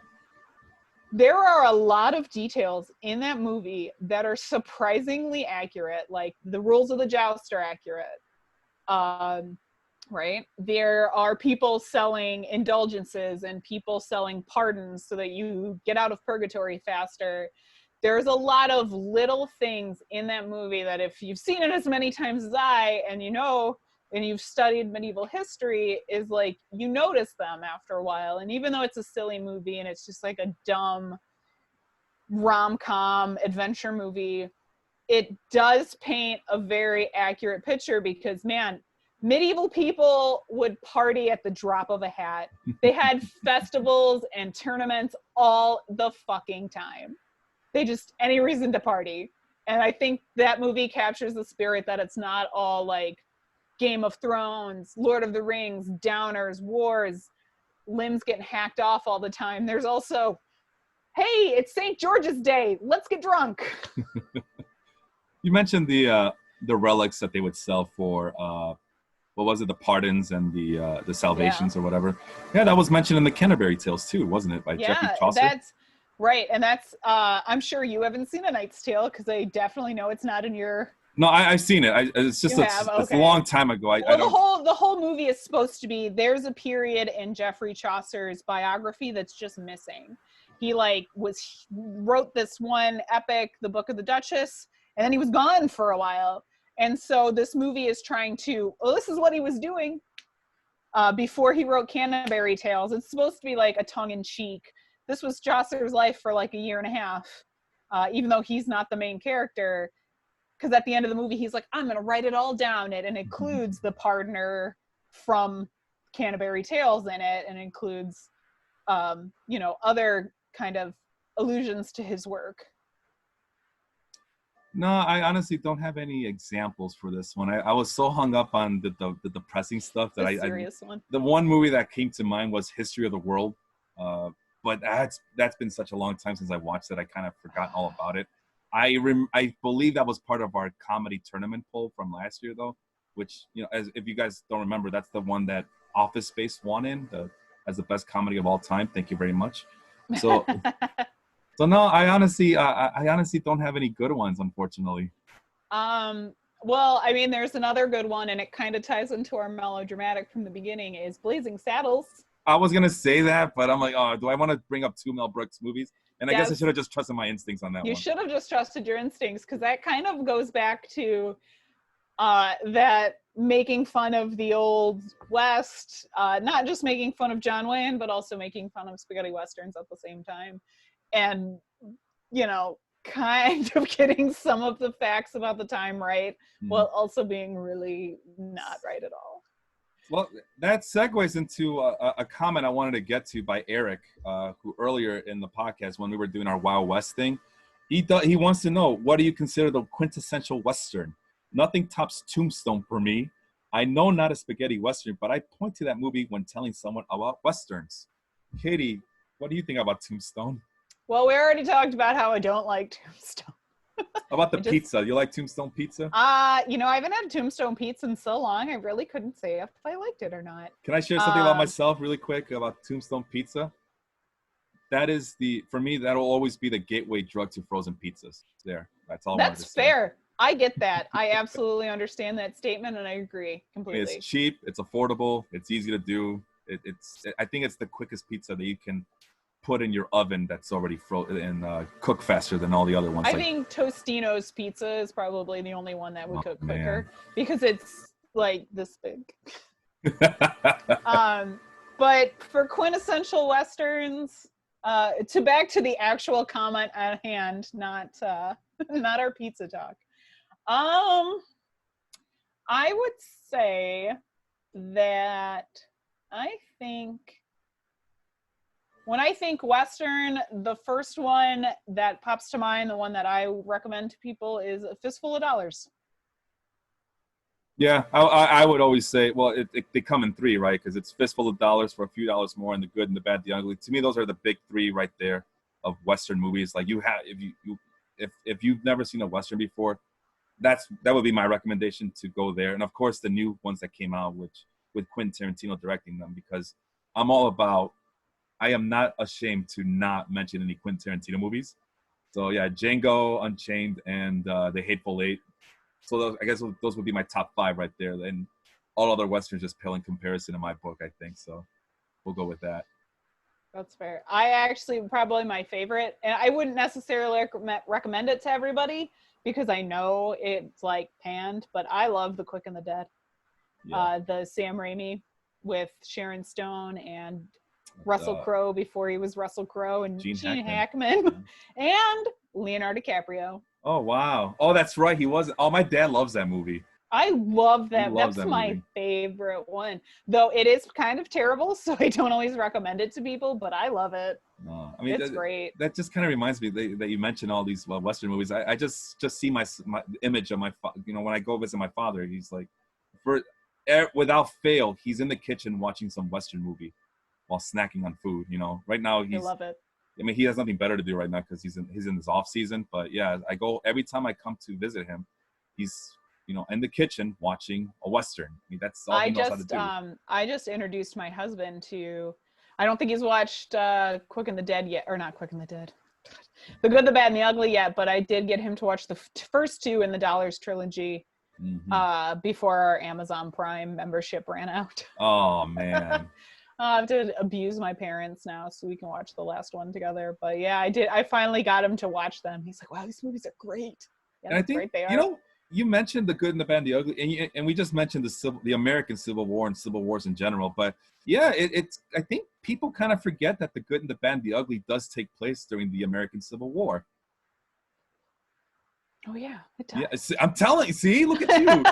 there are a lot of details in that movie that are surprisingly accurate. Like the rules of the joust are accurate. Right? There are people selling indulgences and people selling pardons so that you get out of purgatory faster. There's a lot of little things in that movie that if you've seen it as many times as I, and and you've studied medieval history, is like, you notice them after a while. And even though it's a silly movie and it's just like a dumb rom-com adventure movie, it does paint a very accurate picture, because man, medieval people would party at the drop of a hat. They had festivals and tournaments all the fucking time. They just, any reason to party. And I think that movie captures the spirit that it's not all like Game of Thrones, Lord of the Rings, Downers, Wars, limbs getting hacked off all the time. There's also, hey, it's St. George's Day. Let's get drunk. You mentioned the relics that they would sell for what was it, the pardons and the salvations or whatever. Yeah, that was mentioned in the Canterbury Tales too, wasn't it, by Geoffrey Chaucer? That's right, and that's I'm sure you haven't seen A Knight's Tale because I definitely know it's not in your. No, I've seen it. It's just it's a long time ago. The whole movie is supposed to be. There's a period in Geoffrey Chaucer's biography that's just missing. He wrote this one epic, The Book of the Duchess, and then he was gone for a while. And so this movie is trying to, this is what he was doing before he wrote Canterbury Tales. It's supposed to be like a tongue-in-cheek. This was Chaucer's life for like a year and a half, even though he's not the main character. Because at the end of the movie, he's like, I'm going to write it all down. It includes the pardoner from Canterbury Tales in it, and includes, other kind of allusions to his work. No, I honestly don't have any examples for this one. I was so hung up on the depressing stuff that the one movie that came to mind was History of the World, but that's been such a long time since I watched it. I kind of forgot all about it. I believe that was part of our comedy tournament poll from last year, though, which, if you guys don't remember, that's the one that Office Space won as the best comedy of all time. Thank you very much. So. So no, I honestly don't have any good ones, unfortunately. Well, I mean, there's another good one, and it kind of ties into our melodramatic from the beginning, is Blazing Saddles. I was gonna say that, but I'm like, oh, do I want to bring up two Mel Brooks movies? And I guess I should have just trusted my instincts on that one. You should have just trusted your instincts, because that kind of goes back to that making fun of the old West, not just making fun of John Wayne, but also making fun of spaghetti westerns at the same time. And, kind of getting some of the facts about the time right, while also being really not right at all. Well, that segues into a comment I wanted to get to by Eric, who earlier in the podcast, when we were doing our Wild West thing, he wants to know, what do you consider the quintessential Western? Nothing tops Tombstone for me. I know not a spaghetti Western, but I point to that movie when telling someone about Westerns. Katie, what do you think about Tombstone? Well, we already talked about how I don't like Tombstone. How about the pizza? You like Tombstone pizza? I haven't had Tombstone pizza in so long, I really couldn't say if I liked it or not. Can I share something about myself really quick about Tombstone pizza? That is for me, that'll always be the gateway drug to frozen pizzas. There, that's all. That's fair. I get that. I absolutely understand that statement, and I agree completely. It's cheap. It's affordable. It's easy to do. I think it's the quickest pizza that you can put in your oven that's already frozen and cook faster than all the other ones. I think Tostino's pizza is probably the only one that would cook quicker, because it's like this big. But for quintessential Westerns, back to the actual comment at hand, not our pizza talk. I would say that when I think Western, the first one that pops to mind, the one that I recommend to people, is A Fistful of Dollars. Yeah, I would always say, well, they come in three, right? Because it's Fistful of Dollars for a few dollars more, and The Good and the Bad, the Ugly. To me, those are the big three right there of Western movies. Like, if you've never seen a Western before, that would be my recommendation, to go there. And of course, the new ones that came out, with Quentin Tarantino directing them, because I am not ashamed to not mention any Quentin Tarantino movies. So yeah, Django Unchained and The Hateful Eight. So I guess those would be my top five right there. And all other Westerns just pale in comparison in my book, I think. So we'll go with that. That's fair. I actually, probably my favorite, and I wouldn't necessarily recommend it to everybody, because I know it's like panned, but I love The Quick and the Dead. Yeah. The Sam Raimi with Sharon Stone and Russell Crowe before he was Russell Crowe, and Gene Hackman and Leonardo DiCaprio. Oh, wow. Oh, that's right. He was. Oh, my dad loves that movie. I love that. That's my favorite one. Though it is kind of terrible, so I don't always recommend it to people, but I love it. No, I mean, it's great. That just kind of reminds me that you mentioned all these Western movies. I just see my image of my when I go visit my father, he's like, without fail, he's in the kitchen watching some Western movie while snacking on food. You know, right now I love it. I mean, he has nothing better to do right now because he's in this off season. But yeah, I go every time I come to visit him, he's in the kitchen watching a Western. I mean, that's all he knows how to do. I just introduced my husband to. I don't think he's watched Quick and the Dead yet, or not Quick and the Dead, The Good, the Bad, and the Ugly yet. But I did get him to watch the first two in the Dollars trilogy before our Amazon Prime membership ran out. Oh man. I have to abuse my parents now so we can watch the last one together. But yeah, I finally got him to watch them. He's like, wow, these movies are great. Yeah, and I think, great they are. You mentioned The Good and the Bad and the Ugly, and we just mentioned the American Civil War and civil wars in general. But yeah, I think people kind of forget that The Good and the Bad and the Ugly does take place during the American Civil War. Oh yeah, it does. Yeah, I'm telling you. See, look at you.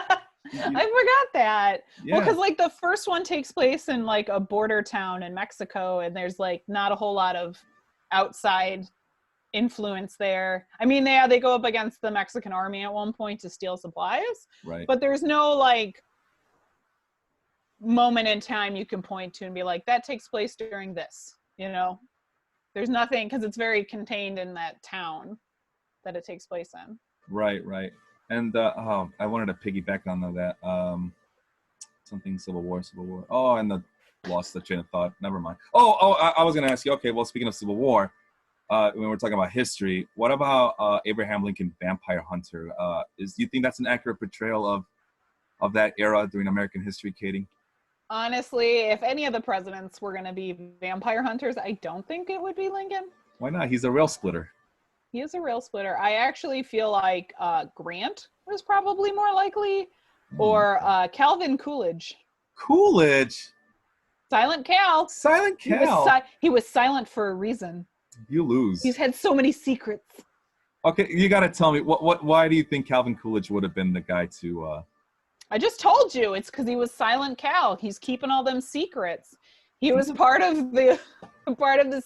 I forgot that. Yeah. Well, because like the first one takes place in like a border town in Mexico, and there's like not a whole lot of outside influence there. I mean, they go up against the Mexican army at one point to steal supplies, right? But there's no like moment in time you can point to and be like, that takes place during this. There's nothing, because it's very contained in that town that it takes place in. Right. And I wanted to piggyback on that. Something Civil War. Oh, and lost the train of thought. Never mind. I was going to ask you. Okay, well, speaking of Civil War, when we're talking about history, what about Abraham Lincoln, Vampire Hunter? Do you think that's an accurate portrayal of that era during American history, Katie? Honestly, if any of the presidents were going to be vampire hunters, I don't think it would be Lincoln. Why not? He's a rail splitter. He is a rail splitter. I actually feel like Grant was probably more likely, or Calvin Coolidge. Coolidge? Silent Cal. Silent Cal. He was silent for a reason. You lose. He's had so many secrets. Okay, you got to tell me, why do you think Calvin Coolidge would have been the guy to... I just told you, it's because he was Silent Cal. He's keeping all them secrets. He was part of the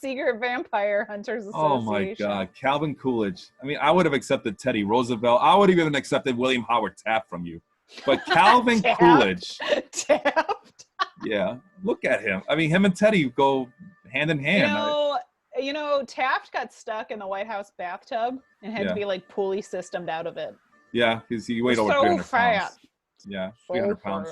Secret Vampire Hunters Association. Oh my God, Calvin Coolidge. I mean, I would have accepted Teddy Roosevelt. I would have even accepted William Howard Taft from you. But Calvin Coolidge. Taft. Yeah, look at him. I mean, him and Teddy go hand in hand. Taft got stuck in the White House bathtub and had to be like pulley systemed out of it. Yeah, because he weighed over 300 pounds. Yeah, 300 pounds.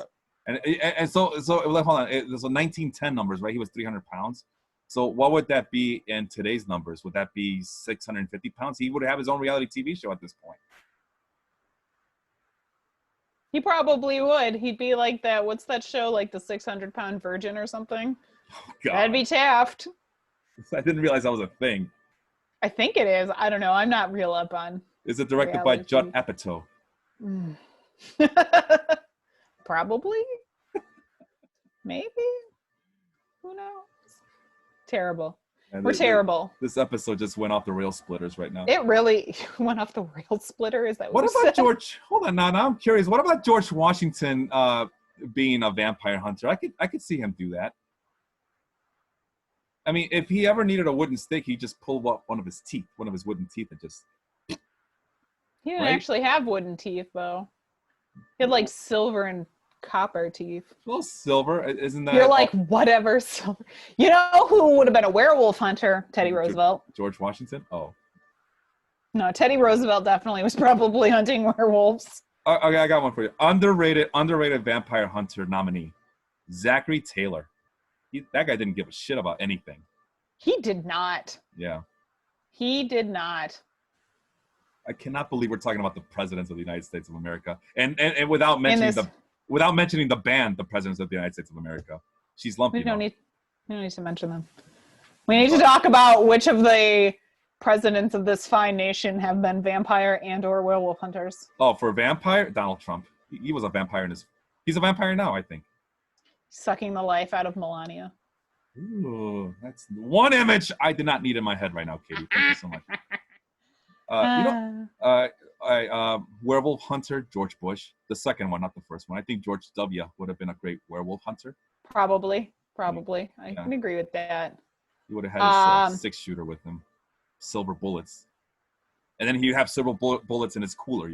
And so hold on. There's 1910 numbers, right? He was 300 pounds. So what would that be in today's numbers? Would that be 650 pounds? He would have his own reality TV show at this point. He probably would. He'd be like that. What's that show? Like the 600-pound virgin or something? Oh, God. That'd be Taft. I didn't realize that was a thing. I think it is. I don't know. I'm not real up on. Is it directed by Judd Apatow? Probably. Maybe. Who knows? Terrible. We're terrible. This episode just went off the rail splitters right now. It really went off the rail splitter. Is that what about said? George? Hold on, now I'm curious. What about George Washington being a vampire hunter? I could see him do that. I mean, if he ever needed a wooden stick, he'd just pull up one of his wooden teeth, and just. He didn't actually have wooden teeth, though. He had like silver and copper teeth. Well, silver, isn't that? You're like, whatever, silver. You know who would have been a werewolf hunter? Teddy Roosevelt. George Washington? Oh. No, Teddy Roosevelt definitely was probably hunting werewolves. Okay, I got one for you. Underrated vampire hunter nominee, Zachary Taylor. That guy didn't give a shit about anything. He did not. Yeah. He did not. I cannot believe we're talking about the presidents of the United States of America, and without mentioning the band, the presidents of the United States of America. She's lumpy. We don't need to mention them. We need to talk about which of the presidents of this fine nation have been vampire and or werewolf hunters. Oh, for vampire, Donald Trump. He was a vampire he's a vampire now, I think. Sucking the life out of Melania. Ooh, that's one image I did not need in my head right now, Katie. Thank you so much. Werewolf hunter, George Bush. The second one, not the first one. I think George W. would have been a great werewolf hunter. Probably. I can agree with that. He would have had his 6-shooter with him. Silver bullets. And then he'd have silver bullets in his cooler,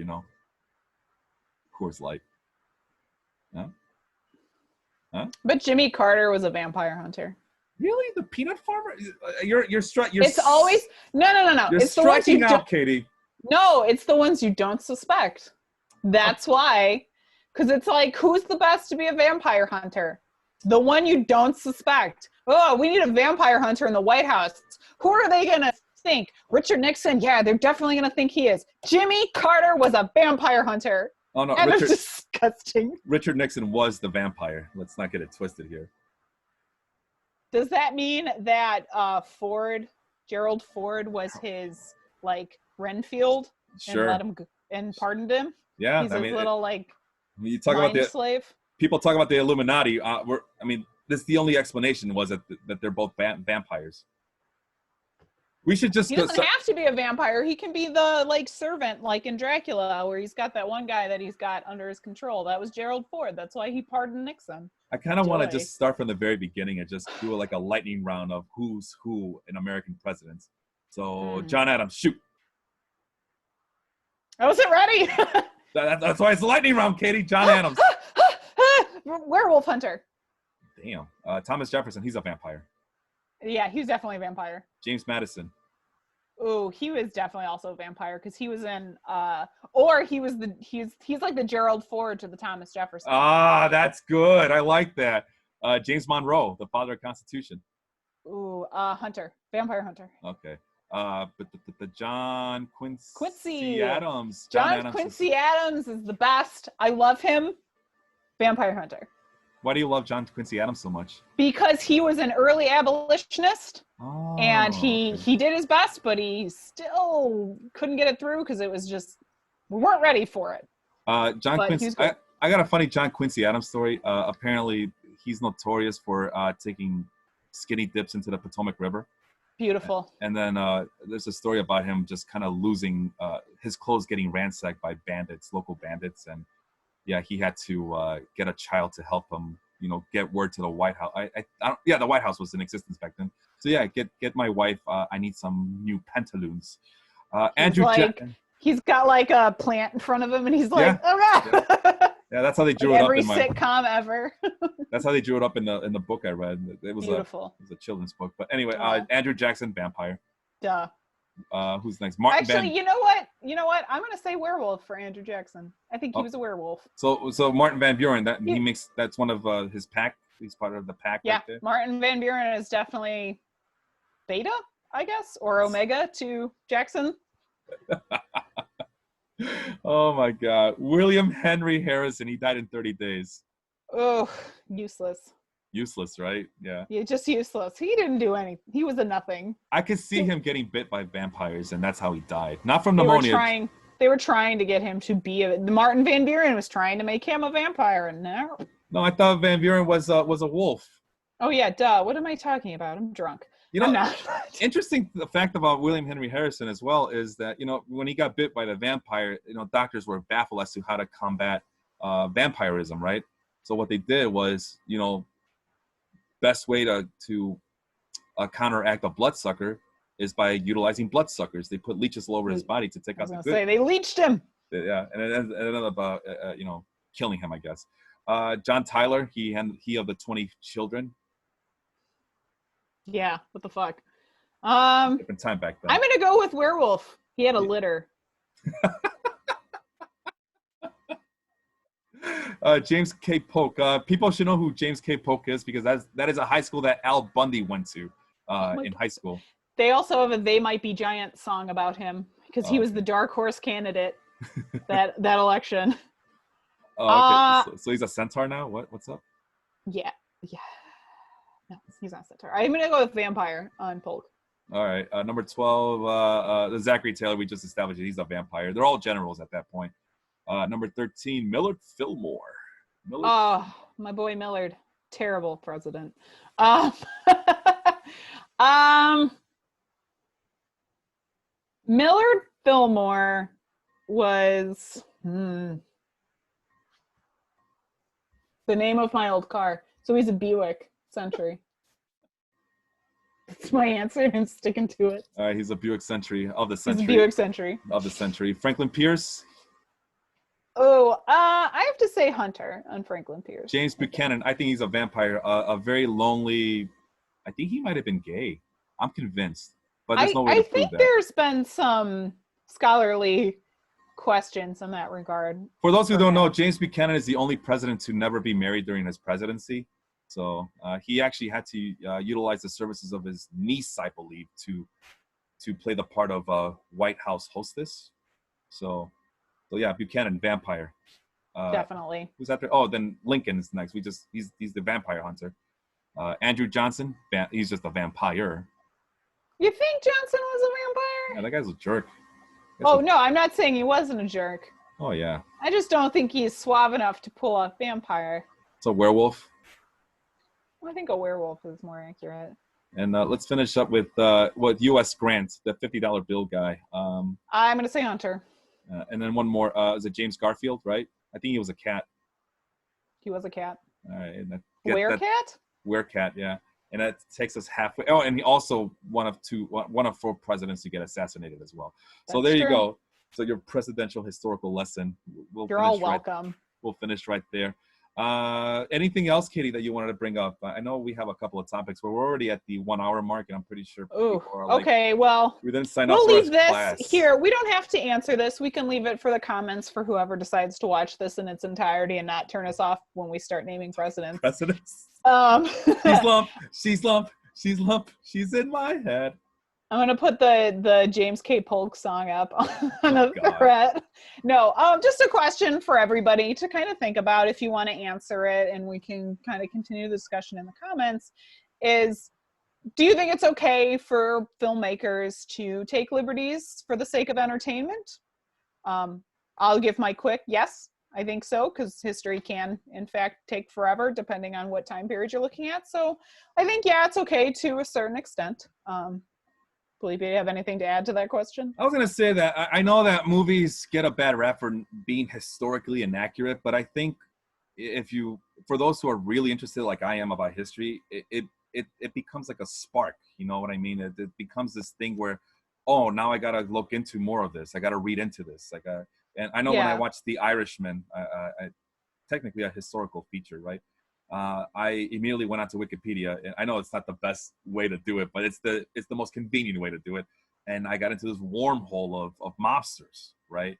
Coors Light. Yeah? Huh? But Jimmy Carter was a vampire hunter. Really? The peanut farmer? It's always no. You're It's the ones you striking out, don't. Katie. No, it's the ones you don't suspect. That's why. Because it's like, who's the best to be a vampire hunter? The one you don't suspect. Oh, we need a vampire hunter in the White House. Who are they going to think? Richard Nixon? Yeah, they're definitely going to think he is. Jimmy Carter was a vampire hunter. Oh, no, and it's disgusting. Richard Nixon was the vampire. Let's not get it twisted here. Does that mean that Gerald Ford was his, like, Renfield? Sure. And let him and pardoned him? Yeah. He's his little, you talk about the slave. People talk about the Illuminati. This the only explanation was that they're both vampires. We should just. He doesn't have to be a vampire. He can be the servant, like in Dracula, where he's got that one guy that he's got under his control. That was Gerald Ford. That's why he pardoned Nixon. I kind of want to just start from the very beginning and just do a lightning round of who's who in American presidents. So John Adams, shoot. I wasn't ready. That's why it's a lightning round, Katie. John Adams. Werewolf hunter. Damn. Thomas Jefferson, he's a vampire. Yeah, he's definitely a vampire. James Madison. Oh, he was definitely also a vampire because he was in or he's like the Gerald Ford to the Thomas Jefferson. Ah, that's good. I like that. James Monroe, the father of Constitution. Ooh, hunter. Vampire hunter. Okay. But the John Quincy Adams. John Quincy Adams is the best. I love him. Vampire hunter. Why do you love John Quincy Adams so much? Because he was an early abolitionist, and he did his best, but he still couldn't get it through because it was just, we weren't ready for it. John Quincy. I got a funny John Quincy Adams story. Apparently, he's notorious for taking skinny dips into the Potomac River. Beautiful. And then there's a story about him just kind of losing his clothes, getting ransacked by local bandits, and yeah, he had to get a child to help him, get word to the White House. The White House was in existence back then. So yeah, get my wife. I need some new pantaloons. He's got like a plant in front of him, and he's like, "Oh God!" Yeah, that's how they drew it up. Every sitcom ever. That's how they drew it up in the book I read. It was beautiful. It was a children's book. But anyway, Andrew Jackson, vampire. Duh. Who's next? You know what? I'm gonna say werewolf for Andrew Jackson. I think he was a werewolf. So Martin Van Buren, that's one of his pack. He's part of the pack. Yeah, right there. Martin Van Buren is definitely beta, I guess, or omega to Jackson. Oh my God, William Henry Harrison. He died in 30 days. Oh, useless. Useless, right? Yeah, just useless. He didn't do anything. He was a nothing. I could see him getting bit by vampires, and that's how he died. Not from pneumonia. They were trying to get him to be Martin Van Buren was trying to make him a vampire, and no. No, I thought Van Buren was a wolf. Oh yeah, duh. What am I talking about? I'm drunk. I'm not. Interesting. The fact about William Henry Harrison as well is that when he got bit by the vampire, doctors were baffled as to how to combat vampirism, right? So what they did was, best way to counteract a bloodsucker is by utilizing bloodsuckers. They put leeches all over his body to take out the good. They leeched him. Yeah, and it ended up killing him, I guess. John Tyler, he of the 20 children. Yeah, what the fuck? Different time back then. I'm gonna go with werewolf. He had a litter. James K. Polk. People should know who James K. Polk is because that is a high school that Al Bundy went to in high school. They also have a "They Might Be Giant" song about him because he was the dark horse candidate that election. Oh, okay. So he's a centaur now. What's up? Yeah. No, he's not a centaur. I'm gonna go with vampire on Polk. All right, number 12, the Zachary Taylor. We just established that he's a vampire. They're all generals at that point. Number 13, Millard Fillmore. Oh, my boy Millard, terrible president. Millard Fillmore was the name of my old car. So he's a Buick Century. That's my answer, and I'm sticking to it. All right, he's a Buick Century of the century. He's a Buick Century of the century. Franklin Pierce. Oh, I have to say Hunter on Franklin Pierce. James Buchanan, I think he's a vampire, a very lonely. I think he might have been gay. I'm convinced, but there's no way I to think prove that. there's been some scholarly questions in that regard. For those who for don't know, him. James Buchanan is the only president to never be married during his presidency. So he actually had to utilize the services of his niece, I believe, to play the part of a White House hostess. So yeah, Buchanan, vampire. Definitely. Who's after? Oh, then Lincoln is next. He's the vampire hunter. Andrew Johnson, he's just a vampire. You think Johnson was a Yeah, vampire? that guy's a jerk. Oh, no, I'm not saying he wasn't a jerk. Oh yeah. I just don't think he's suave enough to pull off vampire. It's a werewolf. I think a werewolf is more accurate. And let's finish up with U.S. Grant, the $50 bill guy. I'm going to say Hunter. And then one more. Is it James Garfield, right? I think he was a cat. He was a cat. And Werecat? Werecat, yeah. And that takes us halfway. Oh, and he also one of 4 presidents to get assassinated as well. So That's there you true. go. So your presidential historical lesson. You're all welcome. We'll finish right there. Anything else, Katie, that you wanted to bring up? I know we have a couple of topics, but we're already at the 1 hour mark, and I'm pretty sure Ooh, people are like, okay, well, we didn't sign up we'll for leave a this class. here. We don't have to answer this. We can leave it for the comments for whoever decides to watch this in its entirety and not turn us off when we start naming presidents. She's lump. She's in my head. I'm gonna put the James K. Polk song up on the thread. No, just a question for everybody to kind of think about if you want to answer it, and we can kind of continue the discussion in the comments. Is, do you think it's okay for filmmakers to take liberties for the sake of entertainment? I'll give my quick yes. I think so, because history can, in fact, take forever depending on what time period you're looking at. So I think, yeah, it's okay to a certain extent. Felipe, do you have anything to add to that question? I was going to say that I know that movies get a bad rap for being historically inaccurate, but I think for those who are really interested, like I am, about history, it becomes like a spark. You know what I mean? It becomes this thing where, oh, now I got to look into more of this. I got to read into this. And I know when I watched The Irishman, technically a historical feature, right? I immediately went onto Wikipedia, and I know it's not the best way to do it, but it's the most convenient way to do it. And I got into this wormhole of mobsters, right?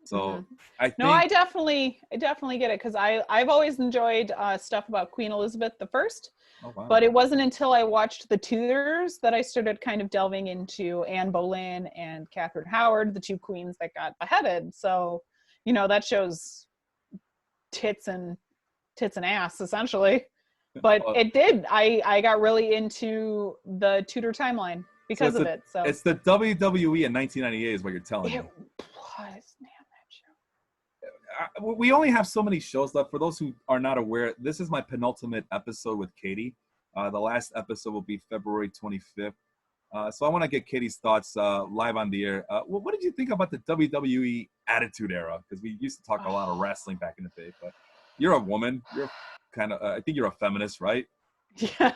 So I definitely get it, because I've always enjoyed stuff about Queen Elizabeth I. Oh, wow. But it wasn't until I watched The Tudors that I started kind of delving into Anne Boleyn and Catherine Howard, the 2 queens that got beheaded. So, that shows tits and ass, essentially. But it did. I got really into the Tudor timeline because of it. So it's the WWE in 1998 is what you're telling me. It was, damn that show. We only have so many shows left. For those who are not aware, this is my penultimate episode with Katie. The last episode will be February 25th. So I want to get Katie's thoughts live on the air. What did you think about the WWE Attitude Era? Because we used to talk a lot of wrestling back in the day, but you're a woman. You're kind of, I think you're a feminist, right? Yeah.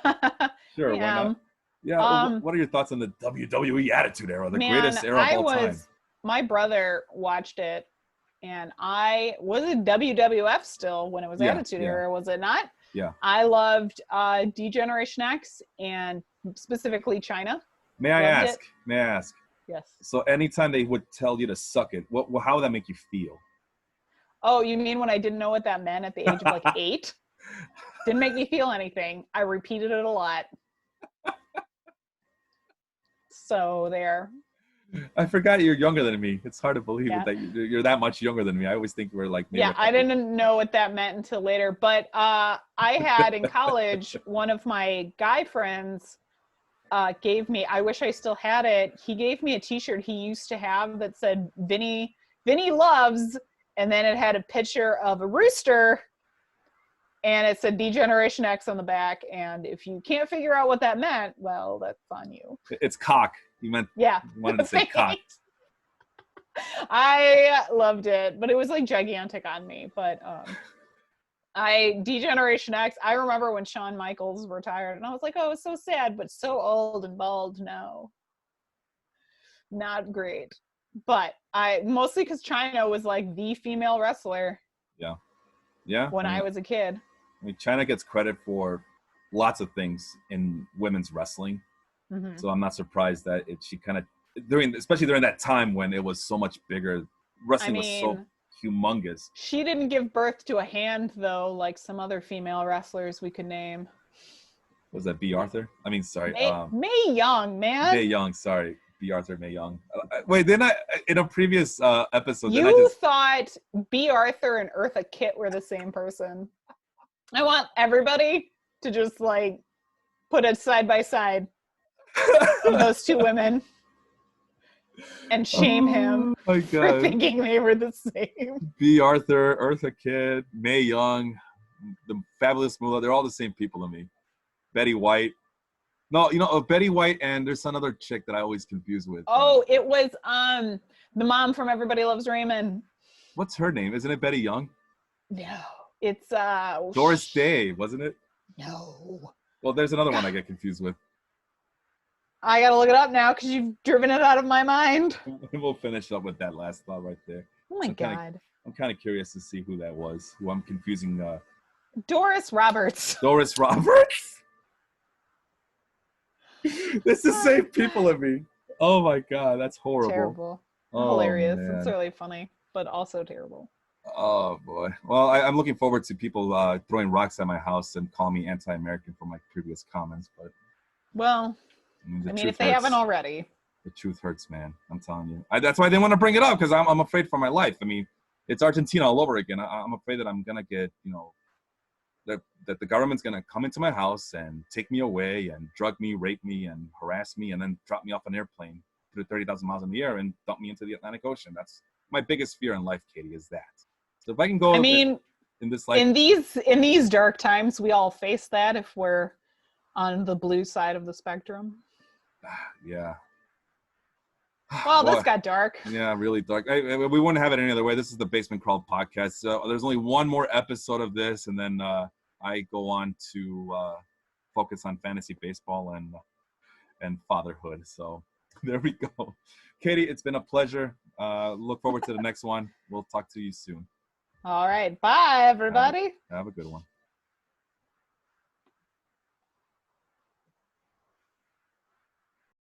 Sure, why not? Yeah, what are your thoughts on the WWE Attitude Era, the greatest era of all time? My brother watched it, and was it WWF still when it was Attitude Era, was it not? Yeah. I loved D-Generation X, and specifically China. May I ask? Yes. So anytime they would tell you to suck it, how would that make you feel? Oh, you mean when I didn't know what that meant at the age of like 8? Didn't make me feel anything. I repeated it a lot. So there. I forgot you're younger than me. It's hard to believe that you're that much younger than me. I always think we're like maybe I didn't know what that meant until later. But I had in college, one of my guy friends gave me, I wish I still had it. He gave me a t-shirt he used to have that said Vinny loves, and then it had a picture of a rooster, and it said D-Generation X on the back. And if you can't figure out what that meant, well, that's on you. It's cock. You wanted to say cock. I loved it, but it was like gigantic on me. But D-Generation X, I remember when Shawn Michaels retired, and I was like, oh, it's so sad, but so old and bald now. Not great. But I mostly because China was like the female wrestler Yeah. when I was a kid. I mean, China gets credit for lots of things in women's wrestling. Mm-hmm. So I'm not surprised that she kind of especially during that time when it was so much bigger. Wrestling was so humongous. She didn't give birth to a hand though, like some other female wrestlers we could name. Was that B. Arthur? I mean, sorry. Mae Young, man. Mae Young, sorry. B. Arthur, Mae Young. Wait, didn't I, in a previous episode, you thought B. Arthur and Eartha Kitt were the same person. I want everybody to just like put it side by side of those two women and shame him for thinking they were the same. B. Arthur, Eartha Kitt, Mae Young, the Fabulous Moolah, they're all the same people to me. Betty White. No, Betty White and there's another chick that I always confuse with. Oh, it was the mom from Everybody Loves Raymond. What's her name? Isn't it Betty Young? No. It's Doris Day, wasn't it? No. Well, there's another one I get confused with. I gotta look it up now because you've driven it out of my mind. We'll finish up with that last thought right there. Oh my God. I'm kind of curious to see who that was. Who I'm confusing. Doris Roberts. Doris Roberts? It's the same people of me. Oh my God, that's horrible. Terrible. Oh, hilarious. man. It's really funny, but also terrible. Oh boy. Well, I'm looking forward to people throwing rocks at my house and calling me anti-American for my previous comments. But well, I mean, if they haven't already, the truth hurts, man. I'm telling you. That's why I didn't want to bring it up because I'm afraid for my life. I mean, it's Argentina all over again. I'm afraid that I'm gonna get that the government's going to come into my house and take me away and drug me, rape me, and harass me, and then drop me off an airplane, put it 30,000 miles in the air, and dump me into the Atlantic Ocean. That's my biggest fear in life, Katie, is that. So if I can go in this life... In these dark times, we all face that if we're on the blue side of the spectrum. Yeah. Well, this got dark. Yeah, really dark. We wouldn't have it any other way. This is the Basement Crawl podcast. So there's only one more episode of this, and then I go on to focus on fantasy baseball and fatherhood. So there we go. Katie, it's been a pleasure. Look forward to the next one. We'll talk to you soon. All right. Bye, everybody. Have a good one.